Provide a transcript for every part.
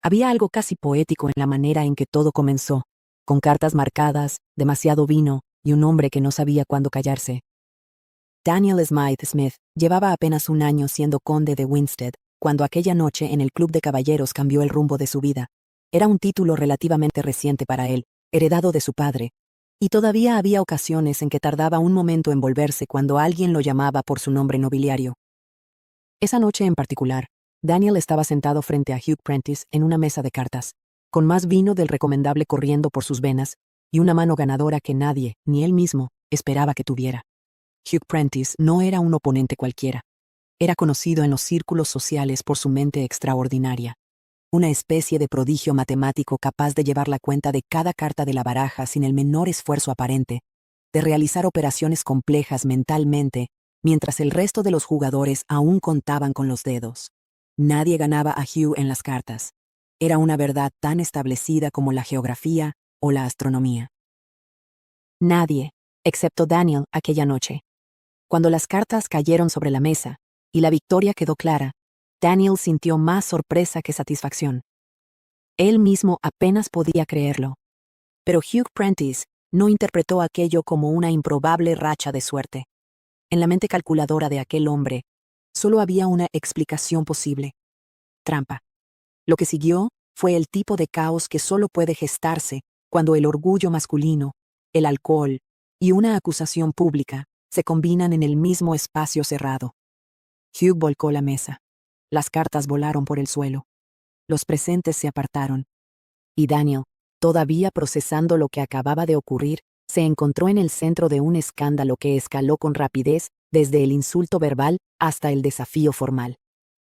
Había algo casi poético en la manera en que todo comenzó, con cartas marcadas, demasiado vino y un hombre que no sabía cuándo callarse. Daniel Smythe Smith llevaba apenas un año siendo conde de Winstead, cuando aquella noche en el Club de Caballeros cambió el rumbo de su vida. Era un título relativamente reciente para él, heredado de su padre, y todavía había ocasiones en que tardaba un momento en volverse cuando alguien lo llamaba por su nombre nobiliario. Esa noche en particular, Daniel estaba sentado frente a Hugh Prentice en una mesa de cartas, con más vino del recomendable corriendo por sus venas y una mano ganadora que nadie, ni él mismo, esperaba que tuviera. Hugh Prentice no era un oponente cualquiera. Era conocido en los círculos sociales por su mente extraordinaria, una especie de prodigio matemático capaz de llevar la cuenta de cada carta de la baraja sin el menor esfuerzo aparente, de realizar operaciones complejas mentalmente, mientras el resto de los jugadores aún contaban con los dedos. Nadie ganaba a Hugh en las cartas. Era una verdad tan establecida como la geografía o la astronomía. Nadie, excepto Daniel aquella noche. Cuando las cartas cayeron sobre la mesa y la victoria quedó clara, Daniel sintió más sorpresa que satisfacción. Él mismo apenas podía creerlo. Pero Hugh Prentice no interpretó aquello como una improbable racha de suerte. En la mente calculadora de aquel hombre, solo había una explicación posible: trampa. Lo que siguió fue el tipo de caos que solo puede gestarse cuando el orgullo masculino, el alcohol y una acusación pública se combinan en el mismo espacio cerrado. Hugh volcó la mesa. Las cartas volaron por el suelo. Los presentes se apartaron. Y Daniel, todavía procesando lo que acababa de ocurrir, se encontró en el centro de un escándalo que escaló con rapidez desde el insulto verbal hasta el desafío formal.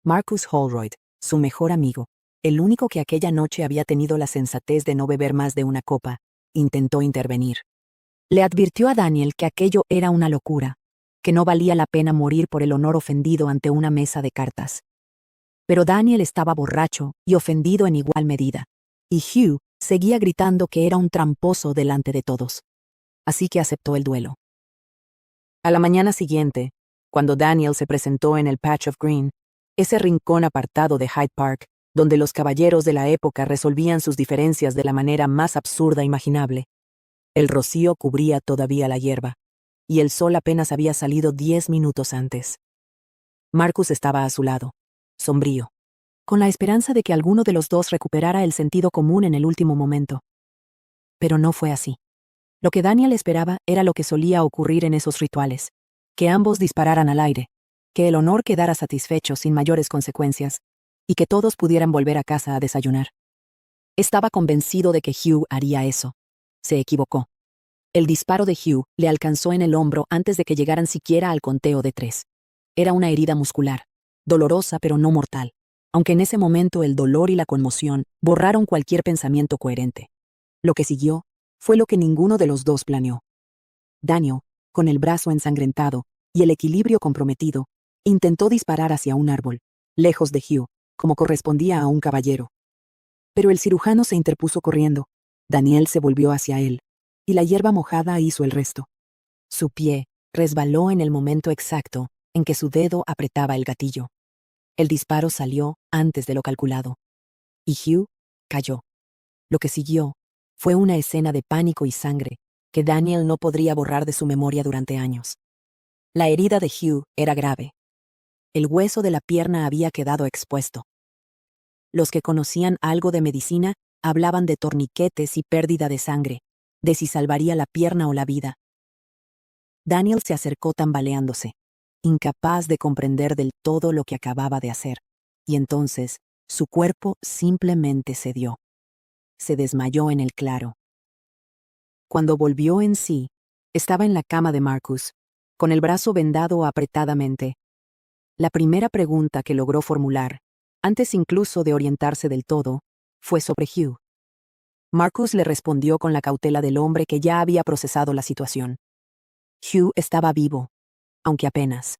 Marcus Holroyd, su mejor amigo, el único que aquella noche había tenido la sensatez de no beber más de una copa, intentó intervenir. Le advirtió a Daniel que aquello era una locura, que no valía la pena morir por el honor ofendido ante una mesa de cartas. Pero Daniel estaba borracho y ofendido en igual medida, y Hugh seguía gritando que era un tramposo delante de todos. Así que aceptó el duelo. A la mañana siguiente, cuando Daniel se presentó en el Patch of Green, ese rincón apartado de Hyde Park, donde los caballeros de la época resolvían sus diferencias de la manera más absurda imaginable, el rocío cubría todavía la hierba, y el sol apenas había salido 10 minutos antes. Marcus estaba a su lado, sombrío, con la esperanza de que alguno de los dos recuperara el sentido común en el último momento. Pero no fue así. Lo que Daniel esperaba era lo que solía ocurrir en esos rituales: que ambos dispararan al aire, que el honor quedara satisfecho sin mayores consecuencias, y que todos pudieran volver a casa a desayunar. Estaba convencido de que Hugh haría eso. Se equivocó. El disparo de Hugh le alcanzó en el hombro antes de que llegaran siquiera al conteo de 3. Era una herida muscular, dolorosa pero no mortal, aunque en ese momento el dolor y la conmoción borraron cualquier pensamiento coherente. Lo que siguió fue lo que ninguno de los dos planeó. Daniel, con el brazo ensangrentado y el equilibrio comprometido, intentó disparar hacia un árbol, lejos de Hugh, como correspondía a un caballero. Pero el cirujano se interpuso corriendo. Daniel se volvió hacia él, y la hierba mojada hizo el resto. Su pie resbaló en el momento exacto en que su dedo apretaba el gatillo. El disparo salió antes de lo calculado, y Hugh cayó. Lo que siguió fue una escena de pánico y sangre que Daniel no podría borrar de su memoria durante años. La herida de Hugh era grave. El hueso de la pierna había quedado expuesto. Los que conocían algo de medicina hablaban de torniquetes y pérdida de sangre, de si salvaría la pierna o la vida. Daniel se acercó tambaleándose, incapaz de comprender del todo lo que acababa de hacer, y entonces su cuerpo simplemente cedió. Se desmayó en el claro. Cuando volvió en sí, estaba en la cama de Marcus, con el brazo vendado apretadamente. La primera pregunta que logró formular, antes incluso de orientarse del todo, fue sobre Hugh. Marcus le respondió con la cautela del hombre que ya había procesado la situación. Hugh estaba vivo, aunque apenas.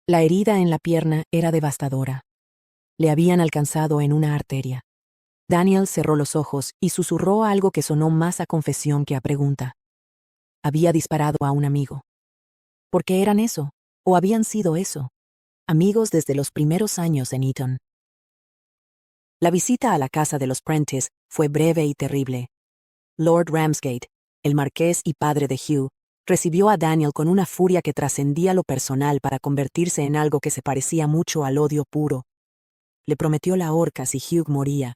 La herida en la pierna era devastadora. Le habían alcanzado en una arteria. Daniel cerró los ojos y susurró algo que sonó más a confesión que a pregunta. Había disparado a un amigo. ¿Por qué eran eso? ¿O habían sido eso? Amigos desde los primeros años en Eton. La visita a la casa de los Prentice fue breve y terrible. Lord Ramsgate, el marqués y padre de Hugh, recibió a Daniel con una furia que trascendía lo personal para convertirse en algo que se parecía mucho al odio puro. Le prometió la horca si Hugh moría.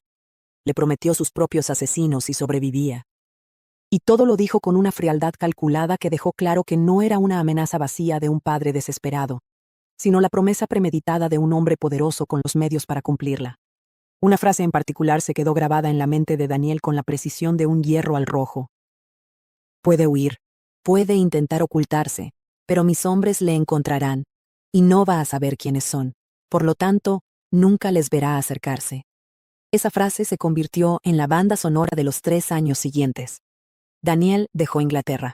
Le prometió sus propios asesinos si sobrevivía. Y todo lo dijo con una frialdad calculada que dejó claro que no era una amenaza vacía de un padre desesperado, sino la promesa premeditada de un hombre poderoso con los medios para cumplirla. Una frase en particular se quedó grabada en la mente de Daniel con la precisión de un hierro al rojo. Puede huir, puede intentar ocultarse, pero mis hombres le encontrarán, y no va a saber quiénes son. Por lo tanto, nunca les verá acercarse. Esa frase se convirtió en la banda sonora de los 3 años siguientes. Daniel dejó Inglaterra.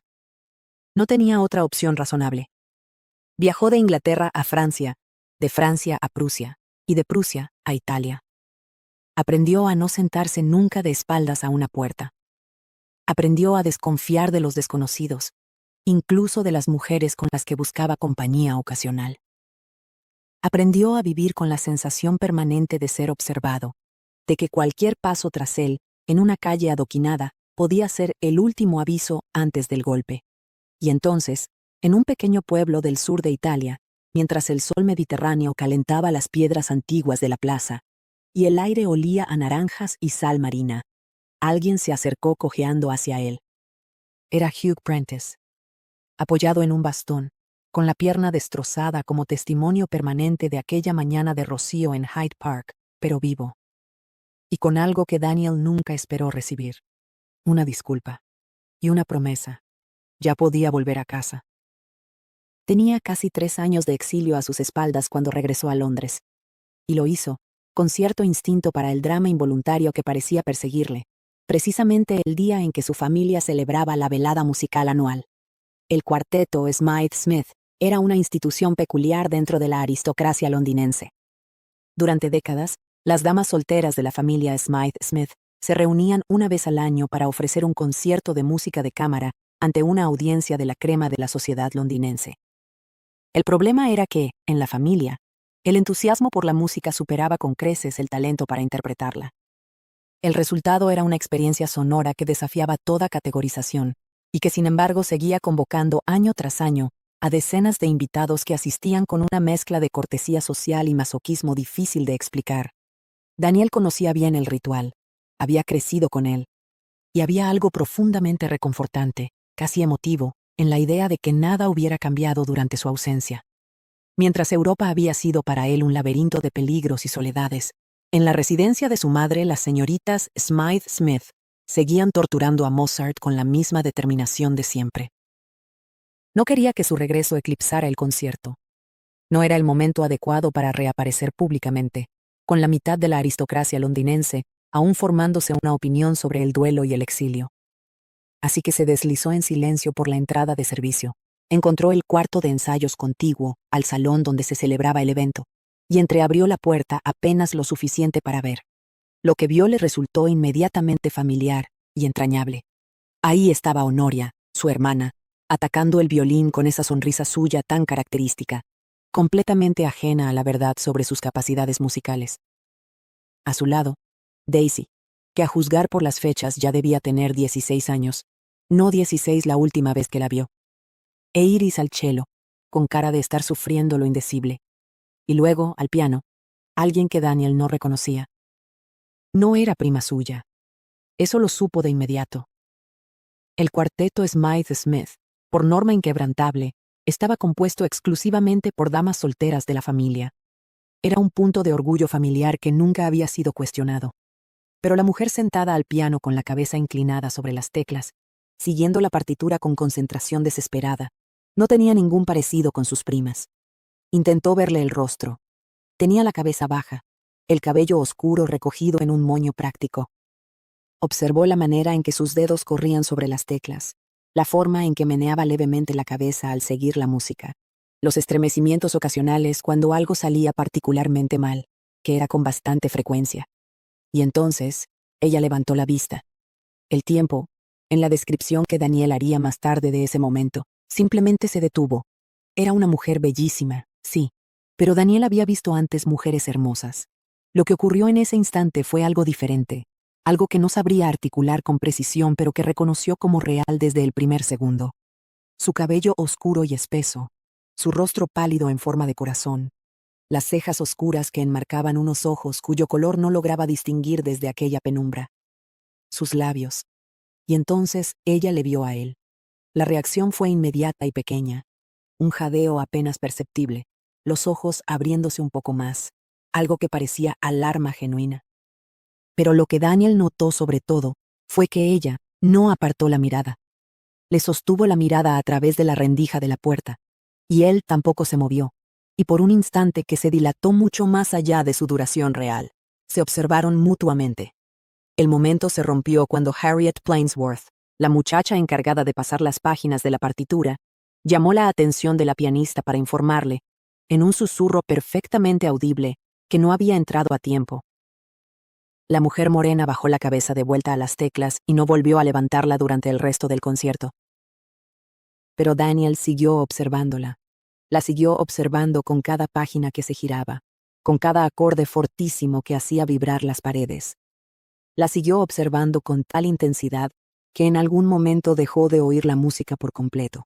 No tenía otra opción razonable. Viajó de Inglaterra a Francia, de Francia a Prusia, y de Prusia a Italia. Aprendió a no sentarse nunca de espaldas a una puerta. Aprendió a desconfiar de los desconocidos, incluso de las mujeres con las que buscaba compañía ocasional. Aprendió a vivir con la sensación permanente de ser observado, de que cualquier paso tras él, en una calle adoquinada, podía ser el último aviso antes del golpe. Y entonces, en un pequeño pueblo del sur de Italia, mientras el sol mediterráneo calentaba las piedras antiguas de la plaza, y el aire olía a naranjas y sal marina, alguien se acercó cojeando hacia él. Era Hugh Prentice, apoyado en un bastón, con la pierna destrozada como testimonio permanente de aquella mañana de rocío en Hyde Park, pero vivo. Y con algo que Daniel nunca esperó recibir. Una disculpa. Y una promesa. Ya podía volver a casa. Tenía casi 3 años de exilio a sus espaldas cuando regresó a Londres. Y lo hizo, con cierto instinto para el drama involuntario que parecía perseguirle, precisamente el día en que su familia celebraba la velada musical anual. El cuarteto Smythe-Smith era una institución peculiar dentro de la aristocracia londinense. Durante décadas, las damas solteras de la familia Smythe-Smith se reunían una vez al año para ofrecer un concierto de música de cámara ante una audiencia de la crema de la sociedad londinense. El problema era que, en la familia, el entusiasmo por la música superaba con creces el talento para interpretarla. El resultado era una experiencia sonora que desafiaba toda categorización, y que sin embargo seguía convocando año tras año a decenas de invitados que asistían con una mezcla de cortesía social y masoquismo difícil de explicar. Daniel conocía bien el ritual, había crecido con él, y había algo profundamente reconfortante, casi emotivo, en la idea de que nada hubiera cambiado durante su ausencia. Mientras Europa había sido para él un laberinto de peligros y soledades, en la residencia de su madre las señoritas Smythe-Smith seguían torturando a Mozart con la misma determinación de siempre. No quería que su regreso eclipsara el concierto. No era el momento adecuado para reaparecer públicamente, con la mitad de la aristocracia londinense aún formándose una opinión sobre el duelo y el exilio. Así que se deslizó en silencio por la entrada de servicio. Encontró el cuarto de ensayos contiguo al salón donde se celebraba el evento, y entreabrió la puerta apenas lo suficiente para ver. Lo que vio le resultó inmediatamente familiar y entrañable. Ahí estaba Honoria, su hermana, atacando el violín con esa sonrisa suya tan característica, completamente ajena a la verdad sobre sus capacidades musicales. A su lado, Daisy, que a juzgar por las fechas ya debía tener 16 años, no 16 la última vez que la vio. E Iris al cello, con cara de estar sufriendo lo indecible. Y luego, al piano, alguien que Daniel no reconocía. No era prima suya. Eso lo supo de inmediato. El cuarteto Smythe-Smith, por norma inquebrantable, estaba compuesto exclusivamente por damas solteras de la familia. Era un punto de orgullo familiar que nunca había sido cuestionado. Pero la mujer sentada al piano con la cabeza inclinada sobre las teclas, siguiendo la partitura con concentración desesperada, no tenía ningún parecido con sus primas. Intentó verle el rostro. Tenía la cabeza baja, el cabello oscuro recogido en un moño práctico. Observó la manera en que sus dedos corrían sobre las teclas, la forma en que meneaba levemente la cabeza al seguir la música, los estremecimientos ocasionales cuando algo salía particularmente mal, que era con bastante frecuencia. Y entonces, ella levantó la vista. El tiempo, en la descripción que Daniel haría más tarde de ese momento, simplemente se detuvo. Era una mujer bellísima, sí, pero Daniel había visto antes mujeres hermosas. Lo que ocurrió en ese instante fue algo diferente, algo que no sabría articular con precisión pero que reconoció como real desde el primer segundo. Su cabello oscuro y espeso, su rostro pálido en forma de corazón, las cejas oscuras que enmarcaban unos ojos cuyo color no lograba distinguir desde aquella penumbra, sus labios. Y entonces ella le vio a él. La reacción fue inmediata y pequeña, un jadeo apenas perceptible, los ojos abriéndose un poco más, algo que parecía alarma genuina. Pero lo que Daniel notó sobre todo fue que ella no apartó la mirada. Le sostuvo la mirada a través de la rendija de la puerta, y él tampoco se movió, y por un instante que se dilató mucho más allá de su duración real, se observaron mutuamente. El momento se rompió cuando Harriet Plainsworth, la muchacha encargada de pasar las páginas de la partitura, llamó la atención de la pianista para informarle, en un susurro perfectamente audible, que no había entrado a tiempo. La mujer morena bajó la cabeza de vuelta a las teclas y no volvió a levantarla durante el resto del concierto. Pero Daniel siguió observándola. La siguió observando con cada página que se giraba, con cada acorde fortísimo que hacía vibrar las paredes. La siguió observando con tal intensidad que en algún momento dejó de oír la música por completo,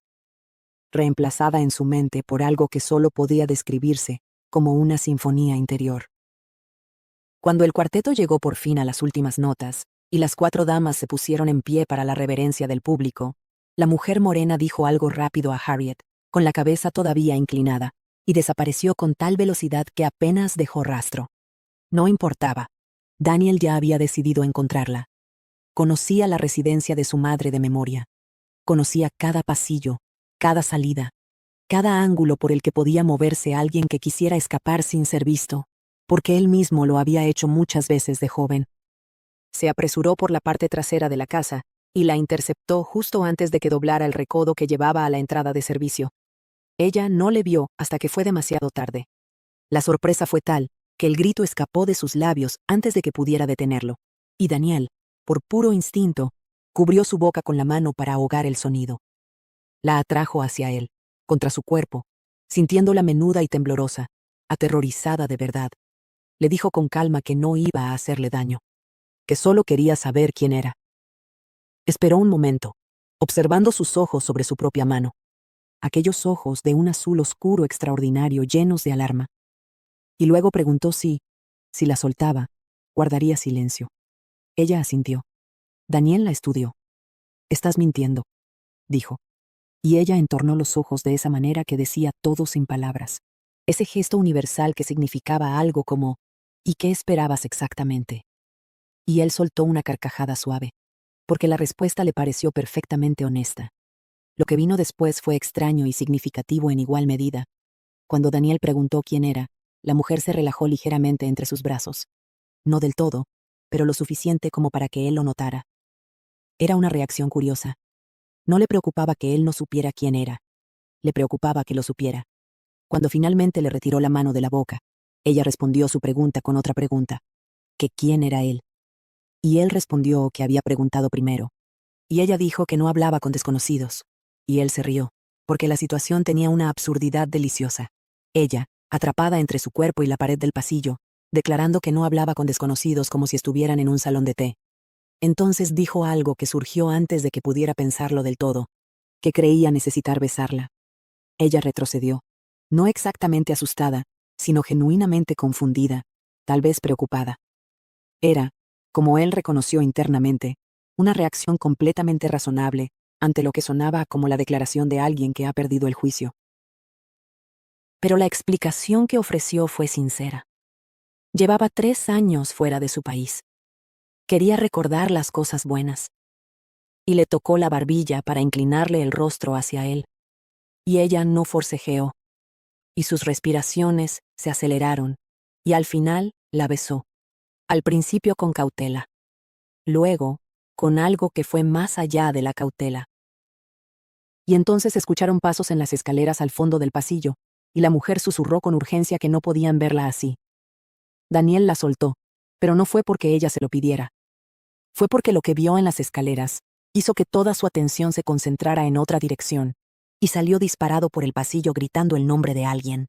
reemplazada en su mente por algo que solo podía describirse como una sinfonía interior. Cuando el cuarteto llegó por fin a las últimas notas, y las 4 damas se pusieron en pie para la reverencia del público, la mujer morena dijo algo rápido a Harriet, con la cabeza todavía inclinada, y desapareció con tal velocidad que apenas dejó rastro. No importaba. Daniel ya había decidido encontrarla. Conocía la residencia de su madre de memoria. Conocía cada pasillo, cada salida, cada ángulo por el que podía moverse alguien que quisiera escapar sin ser visto, porque él mismo lo había hecho muchas veces de joven. Se apresuró por la parte trasera de la casa y la interceptó justo antes de que doblara el recodo que llevaba a la entrada de servicio. Ella no le vio hasta que fue demasiado tarde. La sorpresa fue tal que el grito escapó de sus labios antes de que pudiera detenerlo, y Daniel, por puro instinto, cubrió su boca con la mano para ahogar el sonido. La atrajo hacia él, contra su cuerpo, sintiéndola menuda y temblorosa, aterrorizada de verdad. Le dijo con calma que no iba a hacerle daño, que solo quería saber quién era. Esperó un momento, observando sus ojos sobre su propia mano, aquellos ojos de un azul oscuro extraordinario llenos de alarma. Y luego preguntó si la soltaba, guardaría silencio. Ella asintió. Daniel la estudió. «Estás mintiendo», dijo. Y ella entornó los ojos de esa manera que decía todo sin palabras. Ese gesto universal que significaba algo como «¿Y qué esperabas exactamente?». Y él soltó una carcajada suave, porque la respuesta le pareció perfectamente honesta. Lo que vino después fue extraño y significativo en igual medida. Cuando Daniel preguntó quién era, la mujer se relajó ligeramente entre sus brazos. No del todo, pero lo suficiente como para que él lo notara. Era una reacción curiosa. No le preocupaba que él no supiera quién era. Le preocupaba que lo supiera. Cuando finalmente le retiró la mano de la boca, ella respondió su pregunta con otra pregunta. ¿Que quién era él? Y él respondió que había preguntado primero. Y ella dijo que no hablaba con desconocidos. Y él se rió, porque la situación tenía una absurdidad deliciosa. Ella, atrapada entre su cuerpo y la pared del pasillo, declarando que no hablaba con desconocidos como si estuvieran en un salón de té. Entonces dijo algo que surgió antes de que pudiera pensarlo del todo, que creía necesitar besarla. Ella retrocedió, no exactamente asustada, sino genuinamente confundida, tal vez preocupada. Era, como él reconoció internamente, una reacción completamente razonable ante lo que sonaba como la declaración de alguien que ha perdido el juicio. Pero la explicación que ofreció fue sincera. Llevaba 3 años fuera de su país. Quería recordar las cosas buenas. Y le tocó la barbilla para inclinarle el rostro hacia él. Y ella no forcejeó. Y sus respiraciones se aceleraron, y al final la besó. Al principio con cautela. Luego, con algo que fue más allá de la cautela. Y entonces escucharon pasos en las escaleras al fondo del pasillo, y la mujer susurró con urgencia que no podían verla así. Daniel la soltó, pero no fue porque ella se lo pidiera. Fue porque lo que vio en las escaleras hizo que toda su atención se concentrara en otra dirección, y salió disparado por el pasillo gritando el nombre de alguien.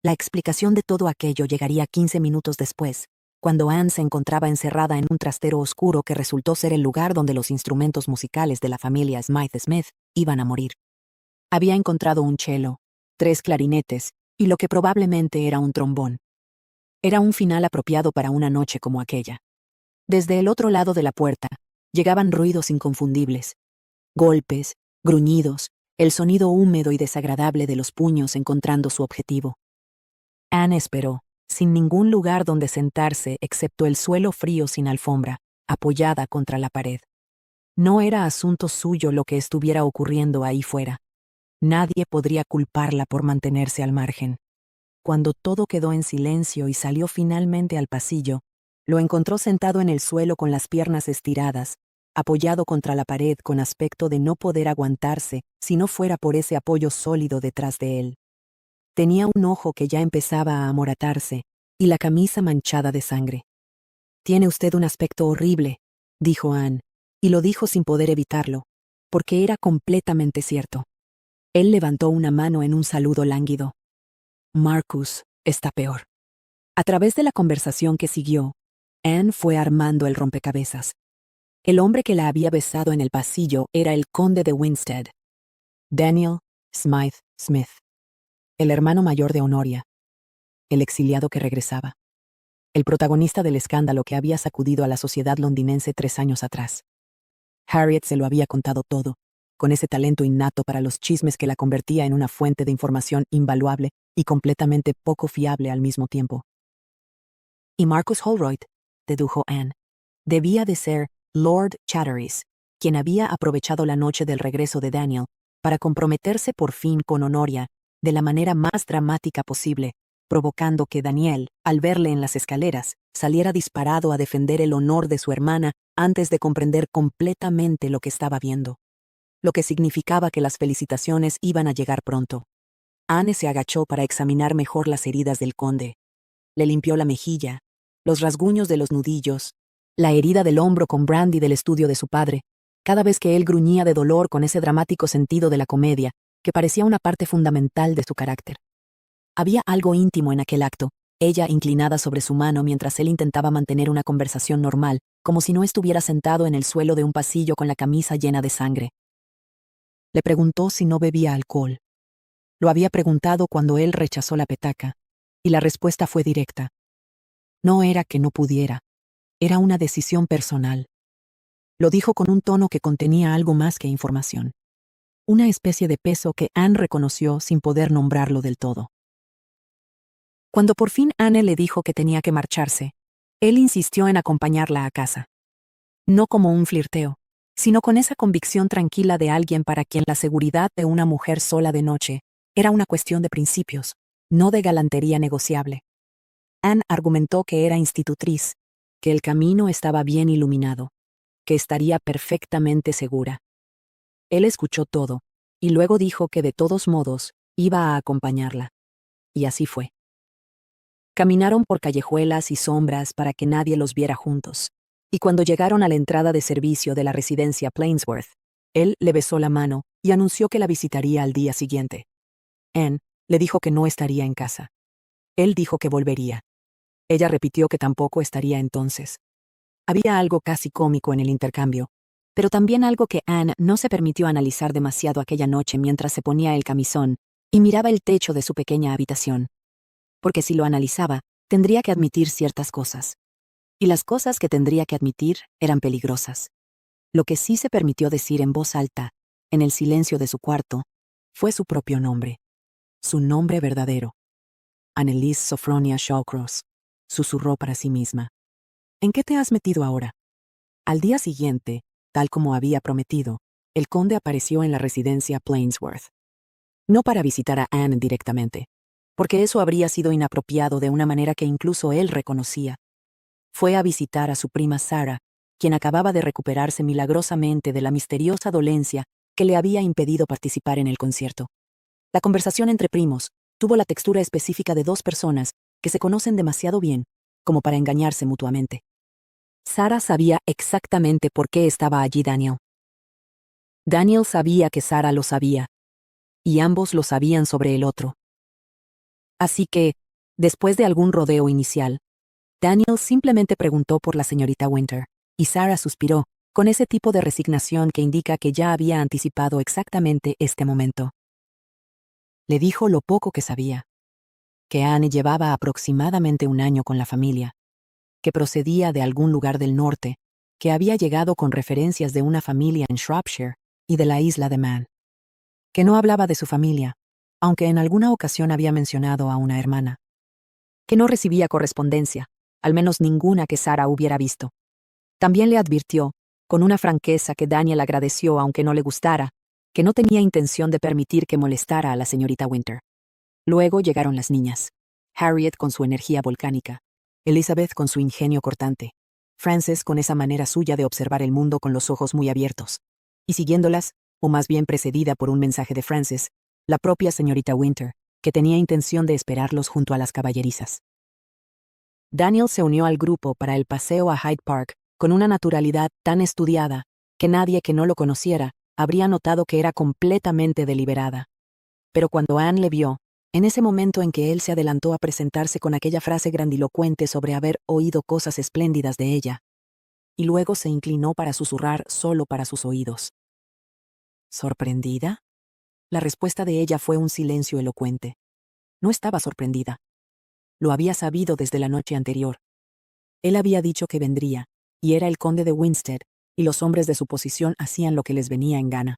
La explicación de todo aquello llegaría 15 minutos después, cuando Anne se encontraba encerrada en un trastero oscuro que resultó ser el lugar donde los instrumentos musicales de la familia Smythe-Smith iban a morir. Había encontrado un cello, 3 clarinetes y lo que probablemente era un trombón. Era un final apropiado para una noche como aquella. Desde el otro lado de la puerta, llegaban ruidos inconfundibles. Golpes, gruñidos, el sonido húmedo y desagradable de los puños encontrando su objetivo. Anne esperó, sin ningún lugar donde sentarse excepto el suelo frío sin alfombra, apoyada contra la pared. No era asunto suyo lo que estuviera ocurriendo ahí fuera. Nadie podría culparla por mantenerse al margen. Cuando todo quedó en silencio y salió finalmente al pasillo, lo encontró sentado en el suelo con las piernas estiradas, apoyado contra la pared con aspecto de no poder aguantarse si no fuera por ese apoyo sólido detrás de él. Tenía un ojo que ya empezaba a amoratarse y la camisa manchada de sangre. «Tiene usted un aspecto horrible», dijo Anne, y lo dijo sin poder evitarlo, porque era completamente cierto. Él levantó una mano en un saludo lánguido. «Marcus está peor». A través de la conversación que siguió, Anne fue armando el rompecabezas. El hombre que la había besado en el pasillo era el conde de Winstead, Daniel Smythe Smith, el hermano mayor de Honoria, el exiliado que regresaba, el protagonista del escándalo que había sacudido a la sociedad londinense 3 años atrás. Harriet se lo había contado todo, con ese talento innato para los chismes que la convertía en una fuente de información invaluable y completamente poco fiable al mismo tiempo. Y Marcus Holroyd, dedujo Anne, debía de ser Lord Chatteris, quien había aprovechado la noche del regreso de Daniel para comprometerse por fin con Honoria de la manera más dramática posible, provocando que Daniel, al verle en las escaleras, saliera disparado a defender el honor de su hermana antes de comprender completamente lo que estaba viendo. Lo que significaba que las felicitaciones iban a llegar pronto. Anne se agachó para examinar mejor las heridas del conde. Le limpió la mejilla, los rasguños de los nudillos, la herida del hombro con brandy del estudio de su padre, cada vez que él gruñía de dolor con ese dramático sentido de la comedia, que parecía una parte fundamental de su carácter. Había algo íntimo en aquel acto, ella inclinada sobre su mano mientras él intentaba mantener una conversación normal, como si no estuviera sentado en el suelo de un pasillo con la camisa llena de sangre. Le preguntó si no bebía alcohol. Lo había preguntado cuando él rechazó la petaca, y la respuesta fue directa. No era que no pudiera, era una decisión personal. Lo dijo con un tono que contenía algo más que información. Una especie de peso que Anne reconoció sin poder nombrarlo del todo. Cuando por fin Anne le dijo que tenía que marcharse, él insistió en acompañarla a casa. No como un flirteo, sino con esa convicción tranquila de alguien para quien la seguridad de una mujer sola de noche era una cuestión de principios, no de galantería negociable. Anne argumentó que era institutriz, que el camino estaba bien iluminado, que estaría perfectamente segura. Él escuchó todo, y luego dijo que de todos modos iba a acompañarla. Y así fue. Caminaron por callejuelas y sombras para que nadie los viera juntos, y cuando llegaron a la entrada de servicio de la residencia Plainsworth, él le besó la mano y anunció que la visitaría al día siguiente. Anne le dijo que no estaría en casa. Él dijo que volvería. Ella repitió que tampoco estaría entonces. Había algo casi cómico en el intercambio, pero también algo que Anne no se permitió analizar demasiado aquella noche mientras se ponía el camisón y miraba el techo de su pequeña habitación. Porque si lo analizaba, tendría que admitir ciertas cosas. Y las cosas que tendría que admitir eran peligrosas. Lo que sí se permitió decir en voz alta, en el silencio de su cuarto, fue su propio nombre. Su nombre verdadero. Anneliese Sophronia Shawcross, susurró para sí misma. ¿En qué te has metido ahora? Al día siguiente, tal como había prometido, el conde apareció en la residencia Plainsworth. No para visitar a Anne directamente, porque eso habría sido inapropiado de una manera que incluso él reconocía. Fue a visitar a su prima Sarah, quien acababa de recuperarse milagrosamente de la misteriosa dolencia que le había impedido participar en el concierto. La conversación entre primos tuvo la textura específica de 2 personas que se conocen demasiado bien como para engañarse mutuamente. Sarah sabía exactamente por qué estaba allí Daniel. Daniel sabía que Sarah lo sabía, y ambos lo sabían sobre el otro. Así que, después de algún rodeo inicial, Daniel simplemente preguntó por la señorita Winter, y Sarah suspiró, con ese tipo de resignación que indica que ya había anticipado exactamente este momento. Le dijo lo poco que sabía, que Anne llevaba aproximadamente un año con la familia, que procedía de algún lugar del norte, que había llegado con referencias de una familia en Shropshire y de la isla de Man, que no hablaba de su familia, aunque en alguna ocasión había mencionado a una hermana, que no recibía correspondencia, al menos ninguna que Sarah hubiera visto. También le advirtió, con una franqueza que Daniel agradeció aunque no le gustara, que no tenía intención de permitir que molestara a la señorita Winter. Luego llegaron las niñas. Harriet con su energía volcánica, Elizabeth con su ingenio cortante, Frances con esa manera suya de observar el mundo con los ojos muy abiertos, y siguiéndolas, o más bien precedida por un mensaje de Frances, la propia señorita Winter, que tenía intención de esperarlos junto a las caballerizas. Daniel se unió al grupo para el paseo a Hyde Park con una naturalidad tan estudiada que nadie que no lo conociera habría notado que era completamente deliberada. Pero cuando Anne le vio, en ese momento en que él se adelantó a presentarse con aquella frase grandilocuente sobre haber oído cosas espléndidas de ella, y luego se inclinó para susurrar solo para sus oídos. ¿Sorprendida? La respuesta de ella fue un silencio elocuente. No estaba sorprendida. Lo había sabido desde la noche anterior. Él había dicho que vendría, y era el conde de Winstead, y los hombres de su posición hacían lo que les venía en gana.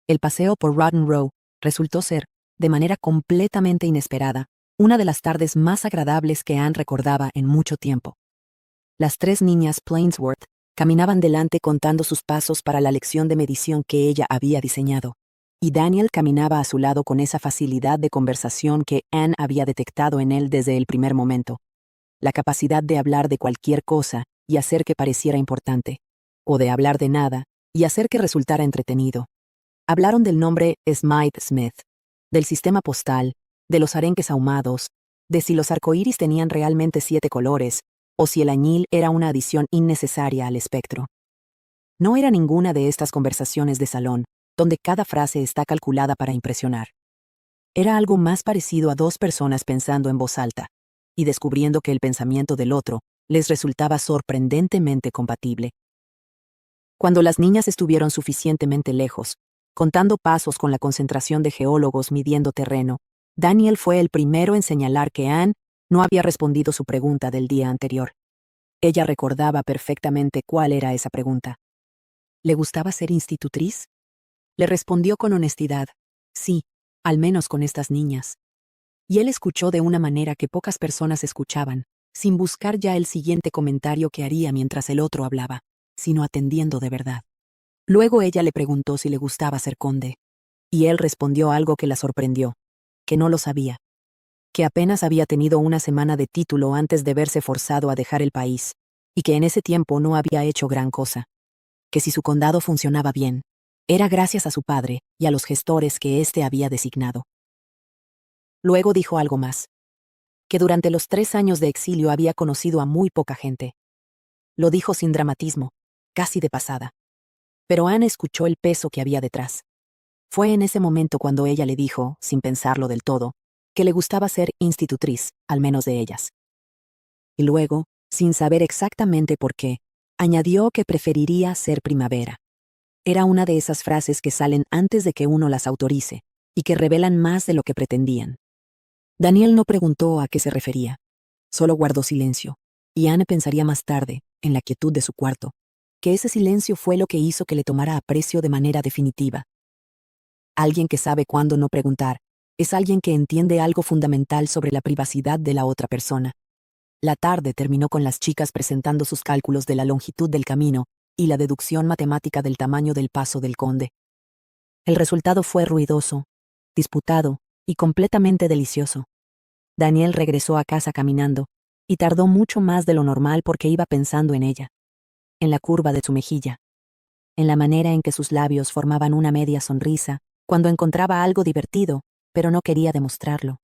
El paseo por Rotten Row resultó ser, de manera completamente inesperada, una de las tardes más agradables que Anne recordaba en mucho tiempo. Las tres niñas Plainsworth caminaban delante contando sus pasos para la lección de medición que ella había diseñado, y Daniel caminaba a su lado con esa facilidad de conversación que Anne había detectado en él desde el primer momento, la capacidad de hablar de cualquier cosa y hacer que pareciera importante, o de hablar de nada y hacer que resultara entretenido. Hablaron del nombre Smythe Smith, del sistema postal, de los arenques ahumados, de si los arcoíris tenían realmente 7 colores, o si el añil era una adición innecesaria al espectro. No era ninguna de estas conversaciones de salón, donde cada frase está calculada para impresionar. Era algo más parecido a dos personas pensando en voz alta, y descubriendo que el pensamiento del otro les resultaba sorprendentemente compatible. Cuando las niñas estuvieron suficientemente lejos, contando pasos con la concentración de geólogos midiendo terreno, Daniel fue el primero en señalar que Anne no había respondido su pregunta del día anterior. Ella recordaba perfectamente cuál era esa pregunta. ¿Le gustaba ser institutriz? Le respondió con honestidad, sí, al menos con estas niñas. Y él escuchó de una manera que pocas personas escuchaban, sin buscar ya el siguiente comentario que haría mientras el otro hablaba, sino atendiendo de verdad. Luego ella le preguntó si le gustaba ser conde, y él respondió algo que la sorprendió, que no lo sabía, que apenas había tenido una semana de título antes de verse forzado a dejar el país, y que en ese tiempo no había hecho gran cosa, que si su condado funcionaba bien, era gracias a su padre y a los gestores que éste había designado. Luego dijo algo más, que durante los 3 años de exilio había conocido a muy poca gente. Lo dijo sin dramatismo, casi de pasada. Pero Anne escuchó el peso que había detrás. Fue en ese momento cuando ella le dijo, sin pensarlo del todo, que le gustaba ser institutriz, al menos de ellas. Y luego, sin saber exactamente por qué, añadió que preferiría ser primavera. Era una de esas frases que salen antes de que uno las autorice, y que revelan más de lo que pretendían. Daniel no preguntó a qué se refería. Solo guardó silencio, y Anne pensaría más tarde, en la quietud de su cuarto, que ese silencio fue lo que hizo que le tomara aprecio de manera definitiva. Alguien que sabe cuándo no preguntar, es alguien que entiende algo fundamental sobre la privacidad de la otra persona. La tarde terminó con las chicas presentando sus cálculos de la longitud del camino y la deducción matemática del tamaño del paso del conde. El resultado fue ruidoso, disputado y completamente delicioso. Daniel regresó a casa caminando, y tardó mucho más de lo normal porque iba pensando en ella, en la curva de su mejilla, en la manera en que sus labios formaban una media sonrisa cuando encontraba algo divertido, pero no quería demostrarlo,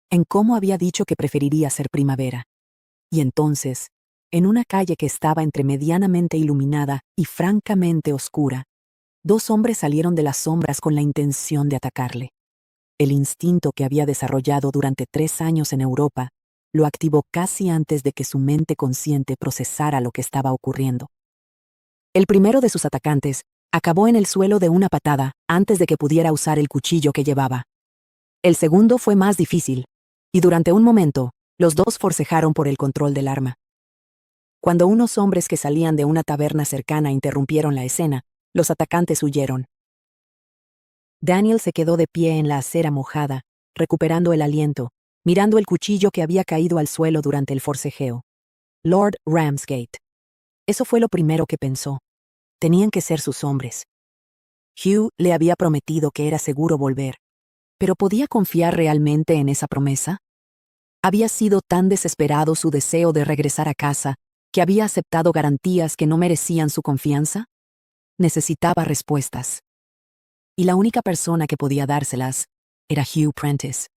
en cómo había dicho que preferiría ser primavera. Y entonces, en una calle que estaba entre medianamente iluminada y francamente oscura, 2 hombres salieron de las sombras con la intención de atacarle. El instinto que había desarrollado durante 3 años en Europa lo activó casi antes de que su mente consciente procesara lo que estaba ocurriendo. El primero de sus atacantes acabó en el suelo de una patada antes de que pudiera usar el cuchillo que llevaba. El segundo fue más difícil, y durante un momento, los dos forcejaron por el control del arma. Cuando unos hombres que salían de una taberna cercana interrumpieron la escena, los atacantes huyeron. Daniel se quedó de pie en la acera mojada, recuperando el aliento, mirando el cuchillo que había caído al suelo durante el forcejeo. Lord Ramsgate. Eso fue lo primero que pensó. Tenían que ser sus hombres. Hugh le había prometido que era seguro volver. ¿Pero podía confiar realmente en esa promesa? Había sido tan desesperado su deseo de regresar a casa que había aceptado garantías que no merecían su confianza. Necesitaba respuestas. Y la única persona que podía dárselas era Hugh Prentice.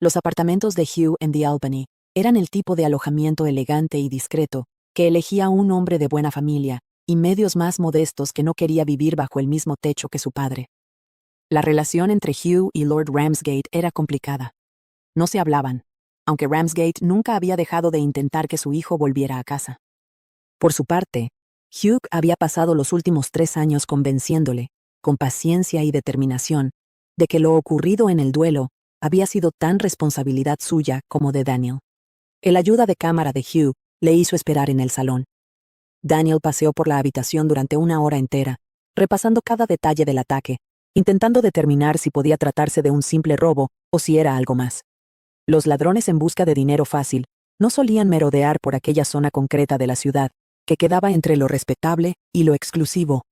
Los apartamentos de Hugh en The Albany eran el tipo de alojamiento elegante y discreto que elegía un hombre de buena familia y medios más modestos que no quería vivir bajo el mismo techo que su padre. La relación entre Hugh y Lord Ramsgate era complicada. No se hablaban, aunque Ramsgate nunca había dejado de intentar que su hijo volviera a casa. Por su parte, Hugh había pasado los últimos 3 años convenciéndole, con paciencia y determinación, de que lo ocurrido en el duelo había sido tan responsabilidad suya como de Daniel. El ayuda de cámara de Hugh le hizo esperar en el salón. Daniel paseó por la habitación durante 1 hora entera, repasando cada detalle del ataque, intentando determinar si podía tratarse de un simple robo o si era algo más. Los ladrones en busca de dinero fácil no solían merodear por aquella zona concreta de la ciudad, que quedaba entre lo respetable y lo exclusivo.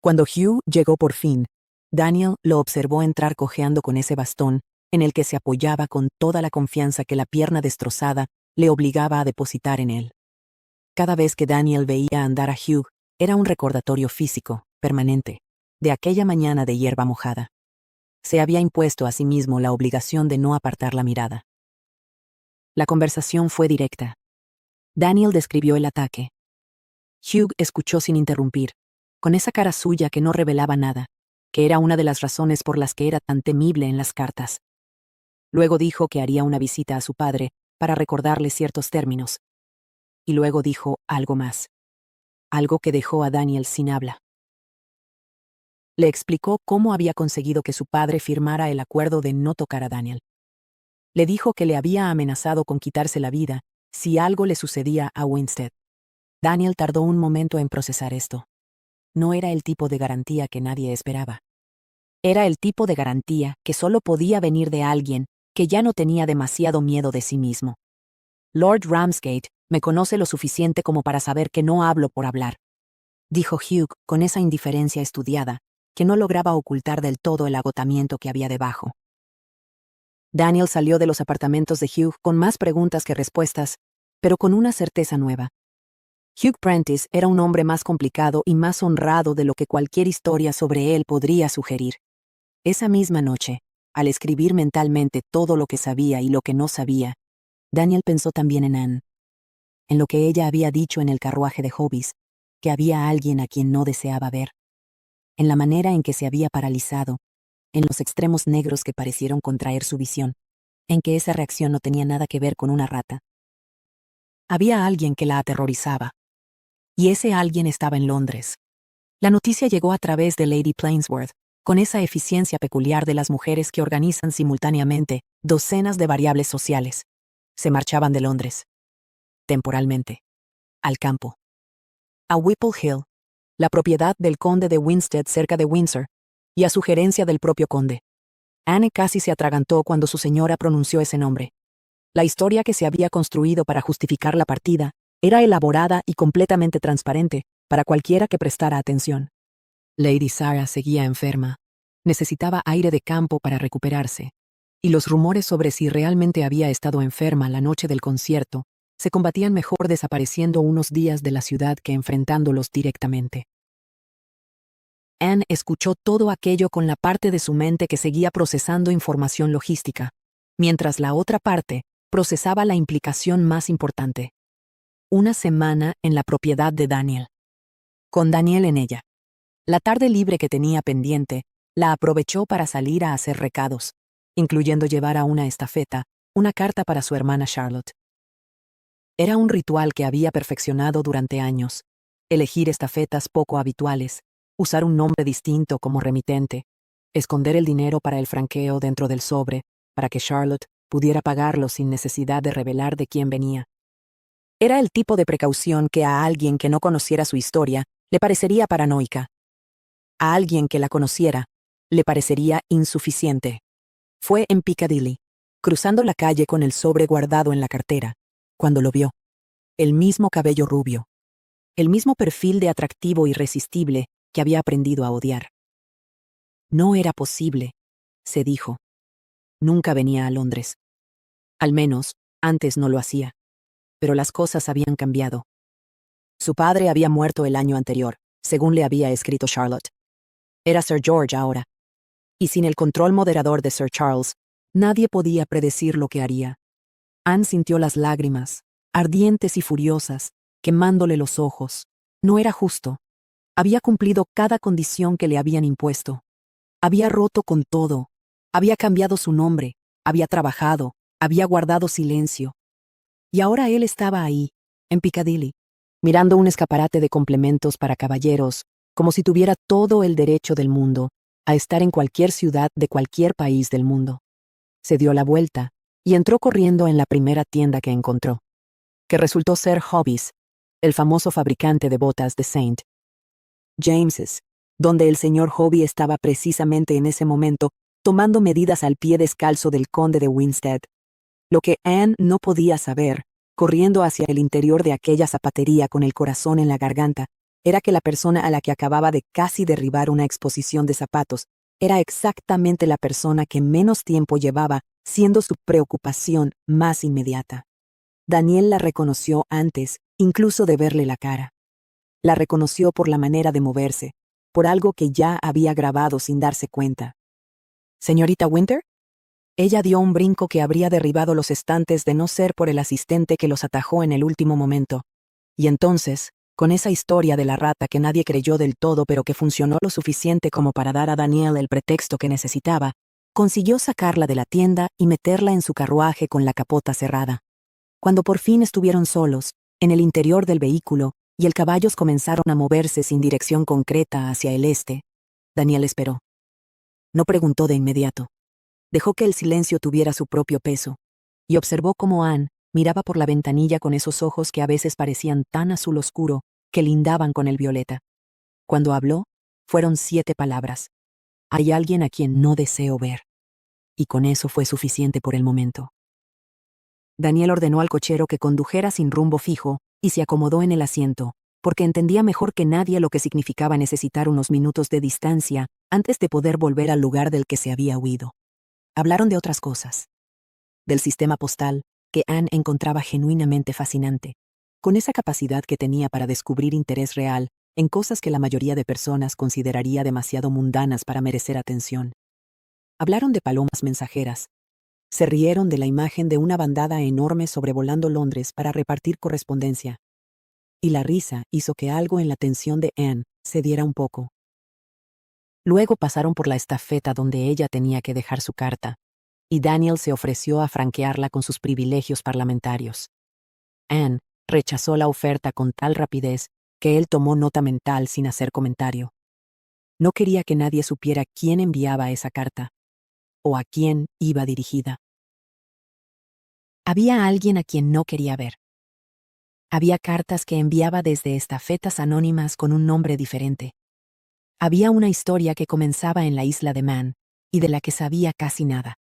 Cuando Hugh llegó por fin, Daniel lo observó entrar cojeando con ese bastón, en el que se apoyaba con toda la confianza que la pierna destrozada le obligaba a depositar en él. Cada vez que Daniel veía andar a Hugh, era un recordatorio físico, permanente, de aquella mañana de hierba mojada. Se había impuesto a sí mismo la obligación de no apartar la mirada. La conversación fue directa. Daniel describió el ataque. Hugh escuchó sin interrumpir, con esa cara suya que no revelaba nada, que era una de las razones por las que era tan temible en las cartas. Luego dijo que haría una visita a su padre para recordarle ciertos términos. Y luego dijo algo más. Algo que dejó a Daniel sin habla. Le explicó cómo había conseguido que su padre firmara el acuerdo de no tocar a Daniel. Le dijo que le había amenazado con quitarse la vida si algo le sucedía a Winstead. Daniel tardó un momento en procesar esto. No era el tipo de garantía que nadie esperaba. Era el tipo de garantía que solo podía venir de alguien que ya no tenía demasiado miedo de sí mismo. Lord Ramsgate me conoce lo suficiente como para saber que no hablo por hablar, dijo Hugh con esa indiferencia estudiada, que no lograba ocultar del todo el agotamiento que había debajo. Daniel salió de los apartamentos de Hugh con más preguntas que respuestas, pero con una certeza nueva. Hugh Prentice era un hombre más complicado y más honrado de lo que cualquier historia sobre él podría sugerir. Esa misma noche, al escribir mentalmente todo lo que sabía y lo que no sabía, Daniel pensó también en Anne, en lo que ella había dicho en el carruaje de Hobbies, que había alguien a quien no deseaba ver, en la manera en que se había paralizado, en los extremos negros que parecieron contraer su visión, en que esa reacción no tenía nada que ver con una rata. Había alguien que la aterrorizaba, y ese alguien estaba en Londres. La noticia llegó a través de Lady Plainsworth, con esa eficiencia peculiar de las mujeres que organizan simultáneamente docenas de variables sociales. Se marchaban de Londres. Temporalmente. Al campo. A Whipple Hill, la propiedad del conde de Winstead cerca de Windsor, y a sugerencia del propio conde. Anne casi se atragantó cuando su señora pronunció ese nombre. La historia que se había construido para justificar la partida era elaborada y completamente transparente para cualquiera que prestara atención. Lady Sarah seguía enferma. Necesitaba aire de campo para recuperarse, y los rumores sobre si realmente había estado enferma la noche del concierto se combatían mejor desapareciendo unos días de la ciudad que enfrentándolos directamente. Anne escuchó todo aquello con la parte de su mente que seguía procesando información logística, mientras la otra parte procesaba la implicación más importante. Una semana en la propiedad de Daniel. Con Daniel en ella. La tarde libre que tenía pendiente, la aprovechó para salir a hacer recados, incluyendo llevar a una estafeta una carta para su hermana Charlotte. Era un ritual que había perfeccionado durante años. Elegir estafetas poco habituales, usar un nombre distinto como remitente, esconder el dinero para el franqueo dentro del sobre, para que Charlotte pudiera pagarlo sin necesidad de revelar de quién venía. Era el tipo de precaución que a alguien que no conociera su historia le parecería paranoica. A alguien que la conociera le parecería insuficiente. Fue en Piccadilly, cruzando la calle con el sobre guardado en la cartera, cuando lo vio. El mismo cabello rubio. El mismo perfil de atractivo irresistible que había aprendido a odiar. No era posible, se dijo. Nunca venía a Londres. Al menos, antes no lo hacía. Pero las cosas habían cambiado. Su padre había muerto el año anterior, según le había escrito Charlotte. Era Sir George ahora. Y sin el control moderador de Sir Charles, nadie podía predecir lo que haría. Anne sintió las lágrimas, ardientes y furiosas, quemándole los ojos. No era justo. Había cumplido cada condición que le habían impuesto. Había roto con todo. Había cambiado su nombre. Había trabajado. Había guardado silencio. Y ahora él estaba ahí, en Piccadilly, mirando un escaparate de complementos para caballeros, como si tuviera todo el derecho del mundo a estar en cualquier ciudad de cualquier país del mundo. Se dio la vuelta y entró corriendo en la primera tienda que encontró, que resultó ser Hobbies, el famoso fabricante de botas de St. James's, donde el señor Hobby estaba precisamente en ese momento tomando medidas al pie descalzo del conde de Winstead. Lo que Anne no podía saber, corriendo hacia el interior de aquella zapatería con el corazón en la garganta, era que la persona a la que acababa de casi derribar una exposición de zapatos era exactamente la persona que menos tiempo llevaba siendo su preocupación más inmediata. Daniel la reconoció antes, incluso de verle la cara. La reconoció por la manera de moverse, por algo que ya había grabado sin darse cuenta. ¿Señorita Winter? Ella dio un brinco que habría derribado los estantes de no ser por el asistente que los atajó en el último momento. Y entonces, con esa historia de la rata que nadie creyó del todo pero que funcionó lo suficiente como para dar a Daniel el pretexto que necesitaba, consiguió sacarla de la tienda y meterla en su carruaje con la capota cerrada. Cuando por fin estuvieron solos, en el interior del vehículo, y el caballos comenzaron a moverse sin dirección concreta hacia el este, Daniel esperó. No preguntó de inmediato. Dejó que el silencio tuviera su propio peso, y observó cómo Anne miraba por la ventanilla con esos ojos que a veces parecían tan azul oscuro que lindaban con el violeta. Cuando habló, fueron 7 palabras. Hay alguien a quien no deseo ver. Y con eso fue suficiente por el momento. Daniel ordenó al cochero que condujera sin rumbo fijo y se acomodó en el asiento, porque entendía mejor que nadie lo que significaba necesitar unos minutos de distancia antes de poder volver al lugar del que se había huido. Hablaron de otras cosas. Del sistema postal, que Anne encontraba genuinamente fascinante, con esa capacidad que tenía para descubrir interés real en cosas que la mayoría de personas consideraría demasiado mundanas para merecer atención. Hablaron de palomas mensajeras. Se rieron de la imagen de una bandada enorme sobrevolando Londres para repartir correspondencia. Y la risa hizo que algo en la tensión de Anne cediera un poco. Luego pasaron por la estafeta donde ella tenía que dejar su carta, y Daniel se ofreció a franquearla con sus privilegios parlamentarios. Anne rechazó la oferta con tal rapidez que él tomó nota mental sin hacer comentario. No quería que nadie supiera quién enviaba esa carta, o a quién iba dirigida. Había alguien a quien no quería ver. Había cartas que enviaba desde estafetas anónimas con un nombre diferente. Había una historia que comenzaba en la isla de Man, y de la que sabía casi nada.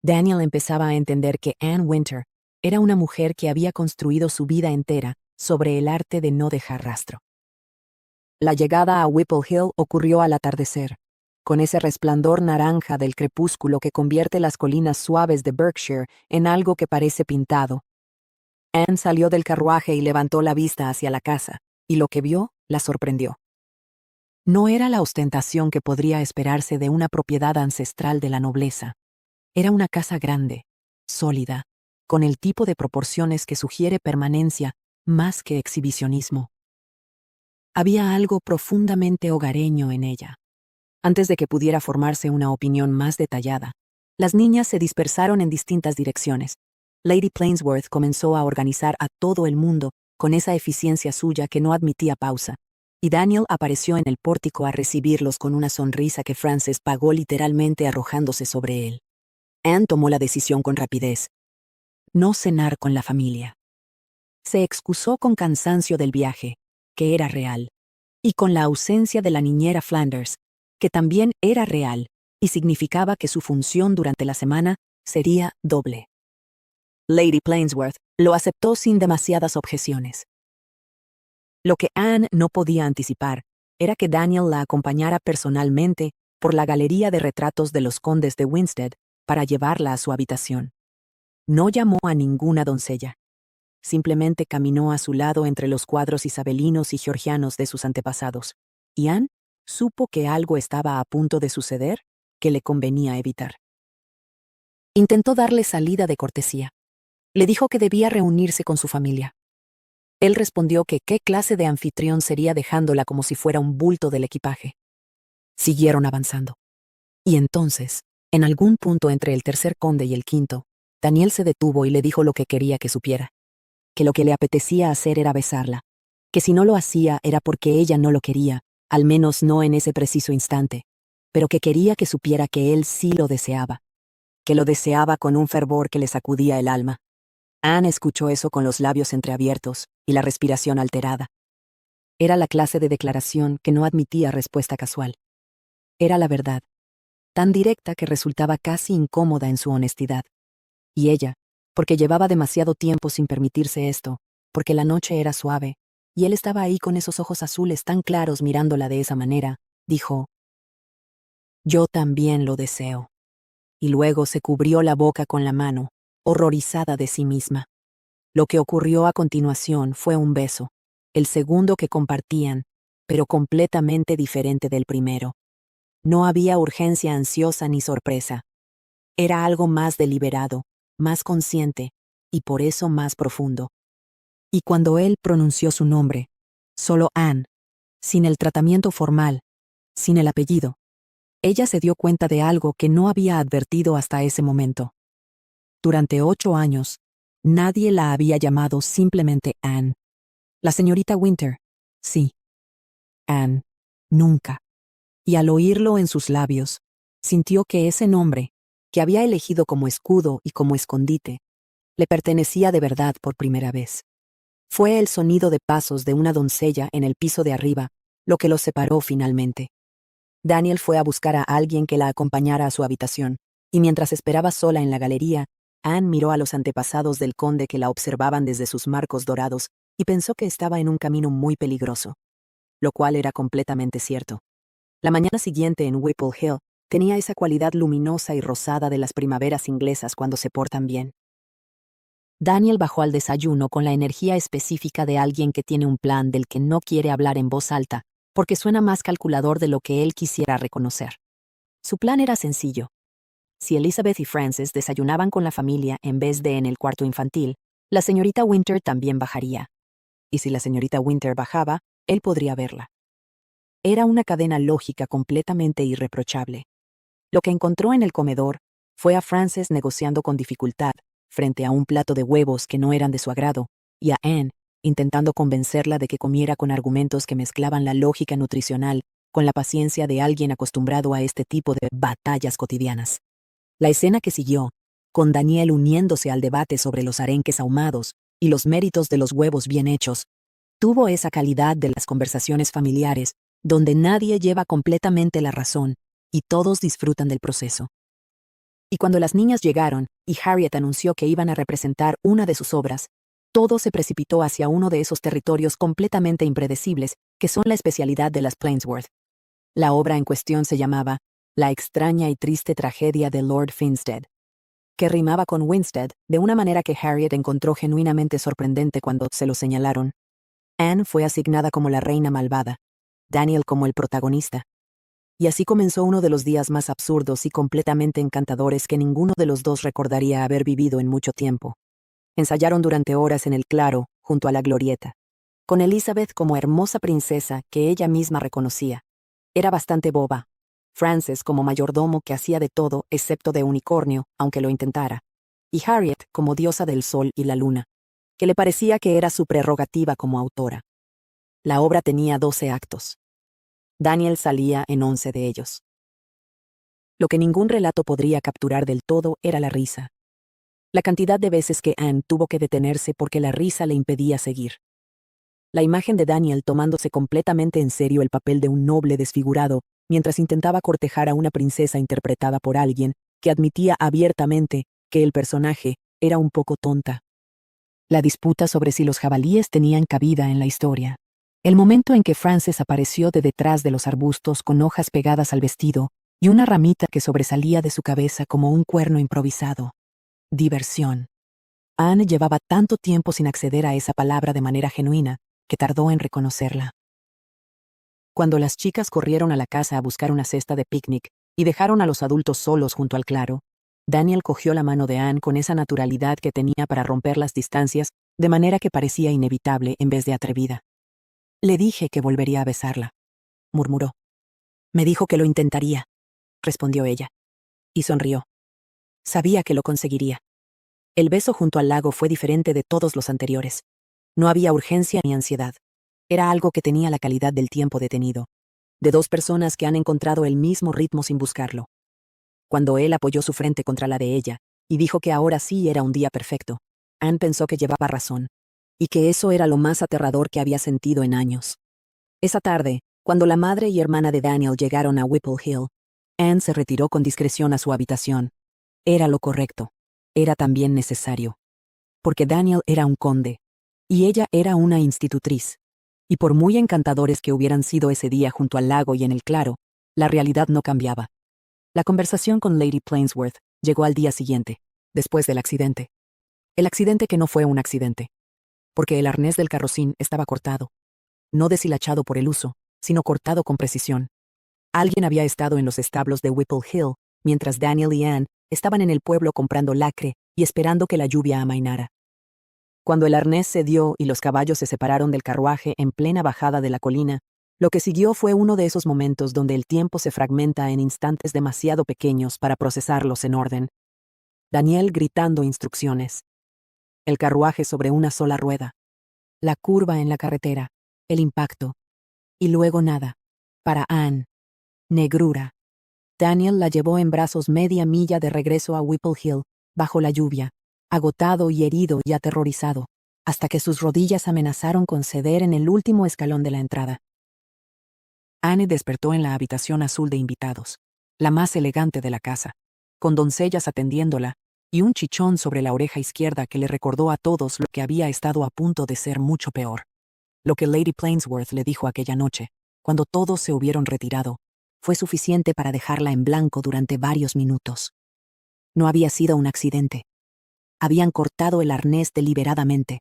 Daniel empezaba a entender que Anne Winter era una mujer que había construido su vida entera sobre el arte de no dejar rastro. La llegada a Whipple Hill ocurrió al atardecer, con ese resplandor naranja del crepúsculo que convierte las colinas suaves de Berkshire en algo que parece pintado. Anne salió del carruaje y levantó la vista hacia la casa, y lo que vio la sorprendió. No era la ostentación que podría esperarse de una propiedad ancestral de la nobleza. Era una casa grande, sólida, con el tipo de proporciones que sugiere permanencia más que exhibicionismo. Había algo profundamente hogareño en ella. Antes de que pudiera formarse una opinión más detallada, Las niñas se dispersaron en distintas direcciones. Lady Plainsworth comenzó a organizar a todo el mundo con esa eficiencia suya que no admitía pausa, y Daniel apareció en el pórtico a recibirlos con una sonrisa que Frances pagó literalmente arrojándose sobre él. Anne tomó la decisión con rapidez. No cenar con la familia. Se excusó con cansancio del viaje, que era real, y con la ausencia de la niñera Flanders, que también era real, y significaba que su función durante la semana sería doble. Lady Plainsworth lo aceptó sin demasiadas objeciones. Lo que Anne no podía anticipar era que Daniel la acompañara personalmente por la galería de retratos de los condes de Winstead para llevarla a su habitación. No llamó a ninguna doncella. Simplemente caminó a su lado entre los cuadros isabelinos y georgianos de sus antepasados, y Anne supo que algo estaba a punto de suceder que le convenía evitar. Intentó darle salida de cortesía. Le dijo que debía reunirse con su familia. Él respondió que qué clase de anfitrión sería dejándola como si fuera un bulto del equipaje. Siguieron avanzando. Y entonces, en algún punto entre el tercer conde y el quinto, Daniel se detuvo y le dijo lo que quería que supiera. Que lo que le apetecía hacer era besarla. Que si no lo hacía era porque ella no lo quería, al menos no en ese preciso instante, pero que quería que supiera que él sí lo deseaba. Que lo deseaba con un fervor que le sacudía el alma. Anne escuchó eso con los labios entreabiertos y la respiración alterada. Era la clase de declaración que no admitía respuesta casual. Era la verdad, tan directa que resultaba casi incómoda en su honestidad. Y ella, porque llevaba demasiado tiempo sin permitirse esto, porque la noche era suave, y él estaba ahí con esos ojos azules tan claros mirándola de esa manera, dijo: «Yo también lo deseo». Y luego se cubrió la boca con la mano, horrorizada de sí misma. Lo que ocurrió a continuación fue un beso, el segundo que compartían, pero completamente diferente del primero. No había urgencia ansiosa ni sorpresa. Era algo más deliberado, más consciente, y por eso más profundo. Y cuando él pronunció su nombre, solo Anne, sin el tratamiento formal, sin el apellido, ella se dio cuenta de algo que no había advertido hasta ese momento. Durante 8 años, nadie la había llamado simplemente Anne. La señorita Winter, sí. Anne, nunca. Y al oírlo en sus labios, sintió que ese nombre, que había elegido como escudo y como escondite, le pertenecía de verdad por primera vez. Fue el sonido de pasos de una doncella en el piso de arriba lo que los separó finalmente. Daniel fue a buscar a alguien que la acompañara a su habitación, y mientras esperaba sola en la galería, Anne miró a los antepasados del conde que la observaban desde sus marcos dorados y pensó que estaba en un camino muy peligroso, lo cual era completamente cierto. La mañana siguiente en Whipple Hill tenía esa cualidad luminosa y rosada de las primaveras inglesas cuando se portan bien. Daniel bajó al desayuno con la energía específica de alguien que tiene un plan del que no quiere hablar en voz alta, porque suena más calculador de lo que él quisiera reconocer. Su plan era sencillo. Si Elizabeth y Frances desayunaban con la familia en vez de en el cuarto infantil, la señorita Winter también bajaría. Y si la señorita Winter bajaba, él podría verla. Era una cadena lógica completamente irreprochable. Lo que encontró en el comedor fue a Frances negociando con dificultad frente a un plato de huevos que no eran de su agrado, y a Anne intentando convencerla de que comiera con argumentos que mezclaban la lógica nutricional con la paciencia de alguien acostumbrado a este tipo de batallas cotidianas. La escena que siguió, con Daniel uniéndose al debate sobre los arenques ahumados y los méritos de los huevos bien hechos, tuvo esa calidad de las conversaciones familiares donde nadie lleva completamente la razón y todos disfrutan del proceso. Y cuando las niñas llegaron y Harriet anunció que iban a representar una de sus obras, todo se precipitó hacia uno de esos territorios completamente impredecibles que son la especialidad de las Plainsworth. La obra en cuestión se llamaba La extraña y triste tragedia de Lord Finstead, que rimaba con Winstead de una manera que Harriet encontró genuinamente sorprendente cuando se lo señalaron. Anne fue asignada como la reina malvada, Daniel como el protagonista. Y así comenzó uno de los días más absurdos y completamente encantadores que ninguno de los dos recordaría haber vivido en mucho tiempo. Ensayaron durante horas en el claro, junto a la glorieta, con Elizabeth como hermosa princesa que ella misma reconocía. Era bastante boba, Frances como mayordomo que hacía de todo excepto de unicornio, aunque lo intentara, y Harriet como diosa del sol y la luna, que le parecía que era su prerrogativa como autora. La obra tenía 12 actos. Daniel salía en 11 de ellos. Lo que ningún relato podría capturar del todo era la risa. La cantidad de veces que Anne tuvo que detenerse porque la risa le impedía seguir. La imagen de Daniel tomándose completamente en serio el papel de un noble desfigurado mientras intentaba cortejar a una princesa interpretada por alguien que admitía abiertamente que el personaje era un poco tonta. La disputa sobre si los jabalíes tenían cabida en la historia. El momento en que Frances apareció de detrás de los arbustos con hojas pegadas al vestido y una ramita que sobresalía de su cabeza como un cuerno improvisado. Diversión. Anne llevaba tanto tiempo sin acceder a esa palabra de manera genuina que tardó en reconocerla. Cuando las chicas corrieron a la casa a buscar una cesta de picnic y dejaron a los adultos solos junto al claro, Daniel cogió la mano de Anne con esa naturalidad que tenía para romper las distancias de manera que parecía inevitable en vez de atrevida. Le dije que volvería a besarla, murmuró. Me dijo que lo intentaría, respondió ella, y sonrió. Sabía que lo conseguiría. El beso junto al lago fue diferente de todos los anteriores. No había urgencia ni ansiedad. Era algo que tenía la calidad del tiempo detenido, de dos personas que han encontrado el mismo ritmo sin buscarlo. Cuando él apoyó su frente contra la de ella y dijo que ahora sí era un día perfecto, Anne pensó que llevaba razón, y que eso era lo más aterrador que había sentido en años. Esa tarde, cuando la madre y hermana de Daniel llegaron a Whipple Hill, Anne se retiró con discreción a su habitación. Era lo correcto. Era también necesario. Porque Daniel era un conde, y ella era una institutriz. Y por muy encantadores que hubieran sido ese día junto al lago y en el claro, la realidad no cambiaba. La conversación con Lady Plainsworth llegó al día siguiente, después del accidente. El accidente que no fue un accidente. Porque el arnés del carrocín estaba cortado. No deshilachado por el uso, sino cortado con precisión. Alguien había estado en los establos de Whipple Hill, mientras Daniel y Anne estaban en el pueblo comprando lacre y esperando que la lluvia amainara. Cuando el arnés cedió y los caballos se separaron del carruaje en plena bajada de la colina, lo que siguió fue uno de esos momentos donde el tiempo se fragmenta en instantes demasiado pequeños para procesarlos en orden. Daniel gritando instrucciones. El carruaje sobre una sola rueda. La curva en la carretera. El impacto. Y luego nada. Para Anne. Negrura. Daniel la llevó en brazos media milla de regreso a Whipple Hill, bajo la lluvia, agotado y herido y aterrorizado, hasta que sus rodillas amenazaron con ceder en el último escalón de la entrada. Anne despertó en la habitación azul de invitados, la más elegante de la casa, con doncellas atendiéndola y un chichón sobre la oreja izquierda que le recordó a todos lo que había estado a punto de ser mucho peor. Lo que Lady Plainsworth le dijo aquella noche, cuando todos se hubieron retirado, fue suficiente para dejarla en blanco durante varios minutos. No había sido un accidente. Habían cortado el arnés deliberadamente,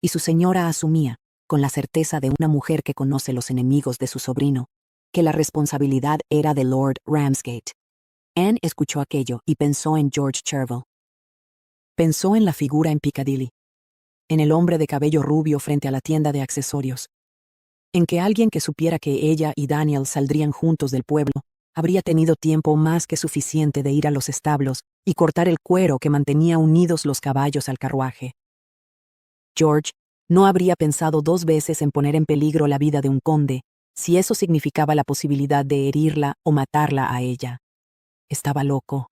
y su señora asumía, con la certeza de una mujer que conoce los enemigos de su sobrino, que la responsabilidad era de Lord Ramsgate. Anne escuchó aquello y pensó en George Chervil. Pensó en la figura en Piccadilly, en el hombre de cabello rubio frente a la tienda de accesorios, en que alguien que supiera que ella y Daniel saldrían juntos del pueblo habría tenido tiempo más que suficiente de ir a los establos y cortar el cuero que mantenía unidos los caballos al carruaje. George no habría pensado dos veces en poner en peligro la vida de un conde, si eso significaba la posibilidad de herirla o matarla a ella. Estaba loco.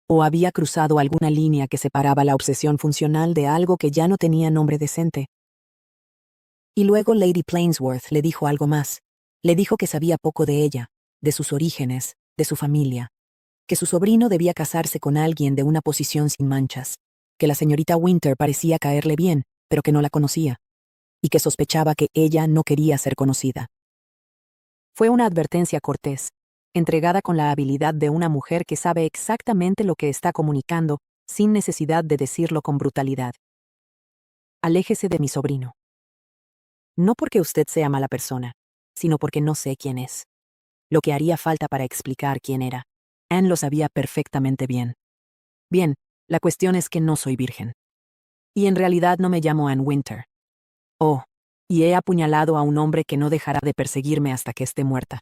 O había cruzado alguna línea que separaba la obsesión funcional de algo que ya no tenía nombre decente. Y luego Lady Plainsworth le dijo algo más. Le dijo que sabía poco de ella, de sus orígenes, de su familia, que su sobrino debía casarse con alguien de una posición sin manchas, que la señorita Winter parecía caerle bien, pero que no la conocía, y que sospechaba que ella no quería ser conocida. Fue una advertencia cortés, entregada con la habilidad de una mujer que sabe exactamente lo que está comunicando, sin necesidad de decirlo con brutalidad. Aléjese de mi sobrino. No porque usted sea mala persona, sino porque no sé quién es. Lo que haría falta para explicar quién era. Anne lo sabía perfectamente bien. Bien, la cuestión es que no soy virgen. Y en realidad no me llamo Anne Winter. Oh, y he apuñalado a un hombre que no dejará de perseguirme hasta que esté muerta.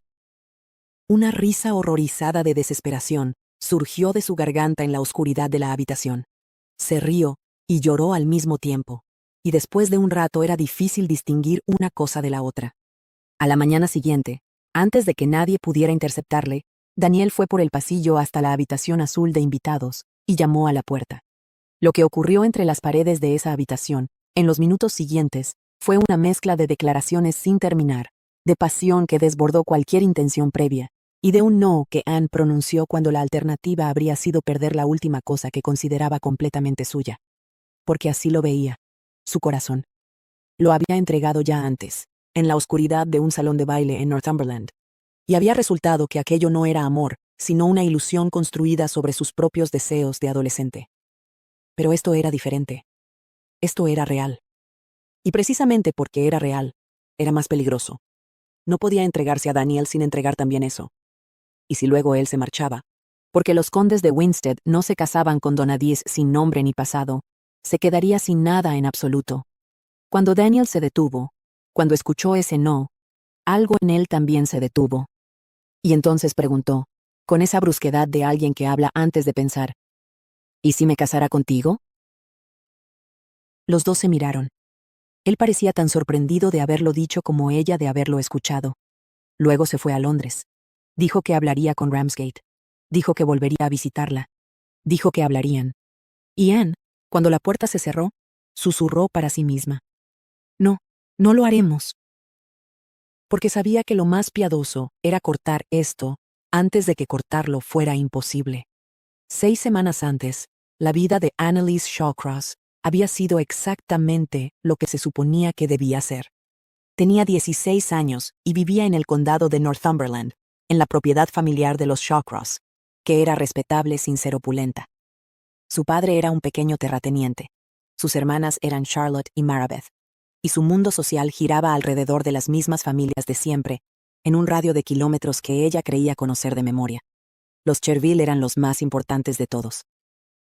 Una risa horrorizada de desesperación surgió de su garganta en la oscuridad de la habitación. Se rió y lloró al mismo tiempo, y después de un rato era difícil distinguir una cosa de la otra. A la mañana siguiente, antes de que nadie pudiera interceptarle, Daniel fue por el pasillo hasta la habitación azul de invitados y llamó a la puerta. Lo que ocurrió entre las paredes de esa habitación, en los minutos siguientes, fue una mezcla de declaraciones sin terminar, de pasión que desbordó cualquier intención previa, y de un no que Anne pronunció cuando la alternativa habría sido perder la última cosa que consideraba completamente suya. Porque así lo veía. Su corazón. Lo había entregado ya antes, en la oscuridad de un salón de baile en Northumberland. Y había resultado que aquello no era amor, sino una ilusión construida sobre sus propios deseos de adolescente. Pero esto era diferente. Esto era real. Y precisamente porque era real, era más peligroso. No podía entregarse a Daniel sin entregar también eso. Y si luego él se marchaba, porque los condes de Winstead no se casaban con donadíes sin nombre ni pasado, se quedaría sin nada en absoluto. Cuando Daniel se detuvo, cuando escuchó ese no, algo en él también se detuvo. Y entonces preguntó, con esa brusquedad de alguien que habla antes de pensar, ¿y si me casara contigo? Los dos se miraron. Él parecía tan sorprendido de haberlo dicho como ella de haberlo escuchado. Luego se fue a Londres. Dijo que hablaría con Ramsgate. Dijo que volvería a visitarla. Dijo que hablarían. Y Anne, cuando la puerta se cerró, susurró para sí misma. No, no lo haremos. Porque sabía que lo más piadoso era cortar esto antes de que cortarlo fuera imposible. 6 semanas antes, la vida de Annalise Shawcross había sido exactamente lo que se suponía que debía ser. Tenía 16 años y vivía en el condado de Northumberland, en la propiedad familiar de los Shawcross, que era respetable sin ser opulenta. Su padre era un pequeño terrateniente. Sus hermanas eran Charlotte y Marabeth, y su mundo social giraba alrededor de las mismas familias de siempre, en un radio de kilómetros que ella creía conocer de memoria. Los Cherville eran los más importantes de todos.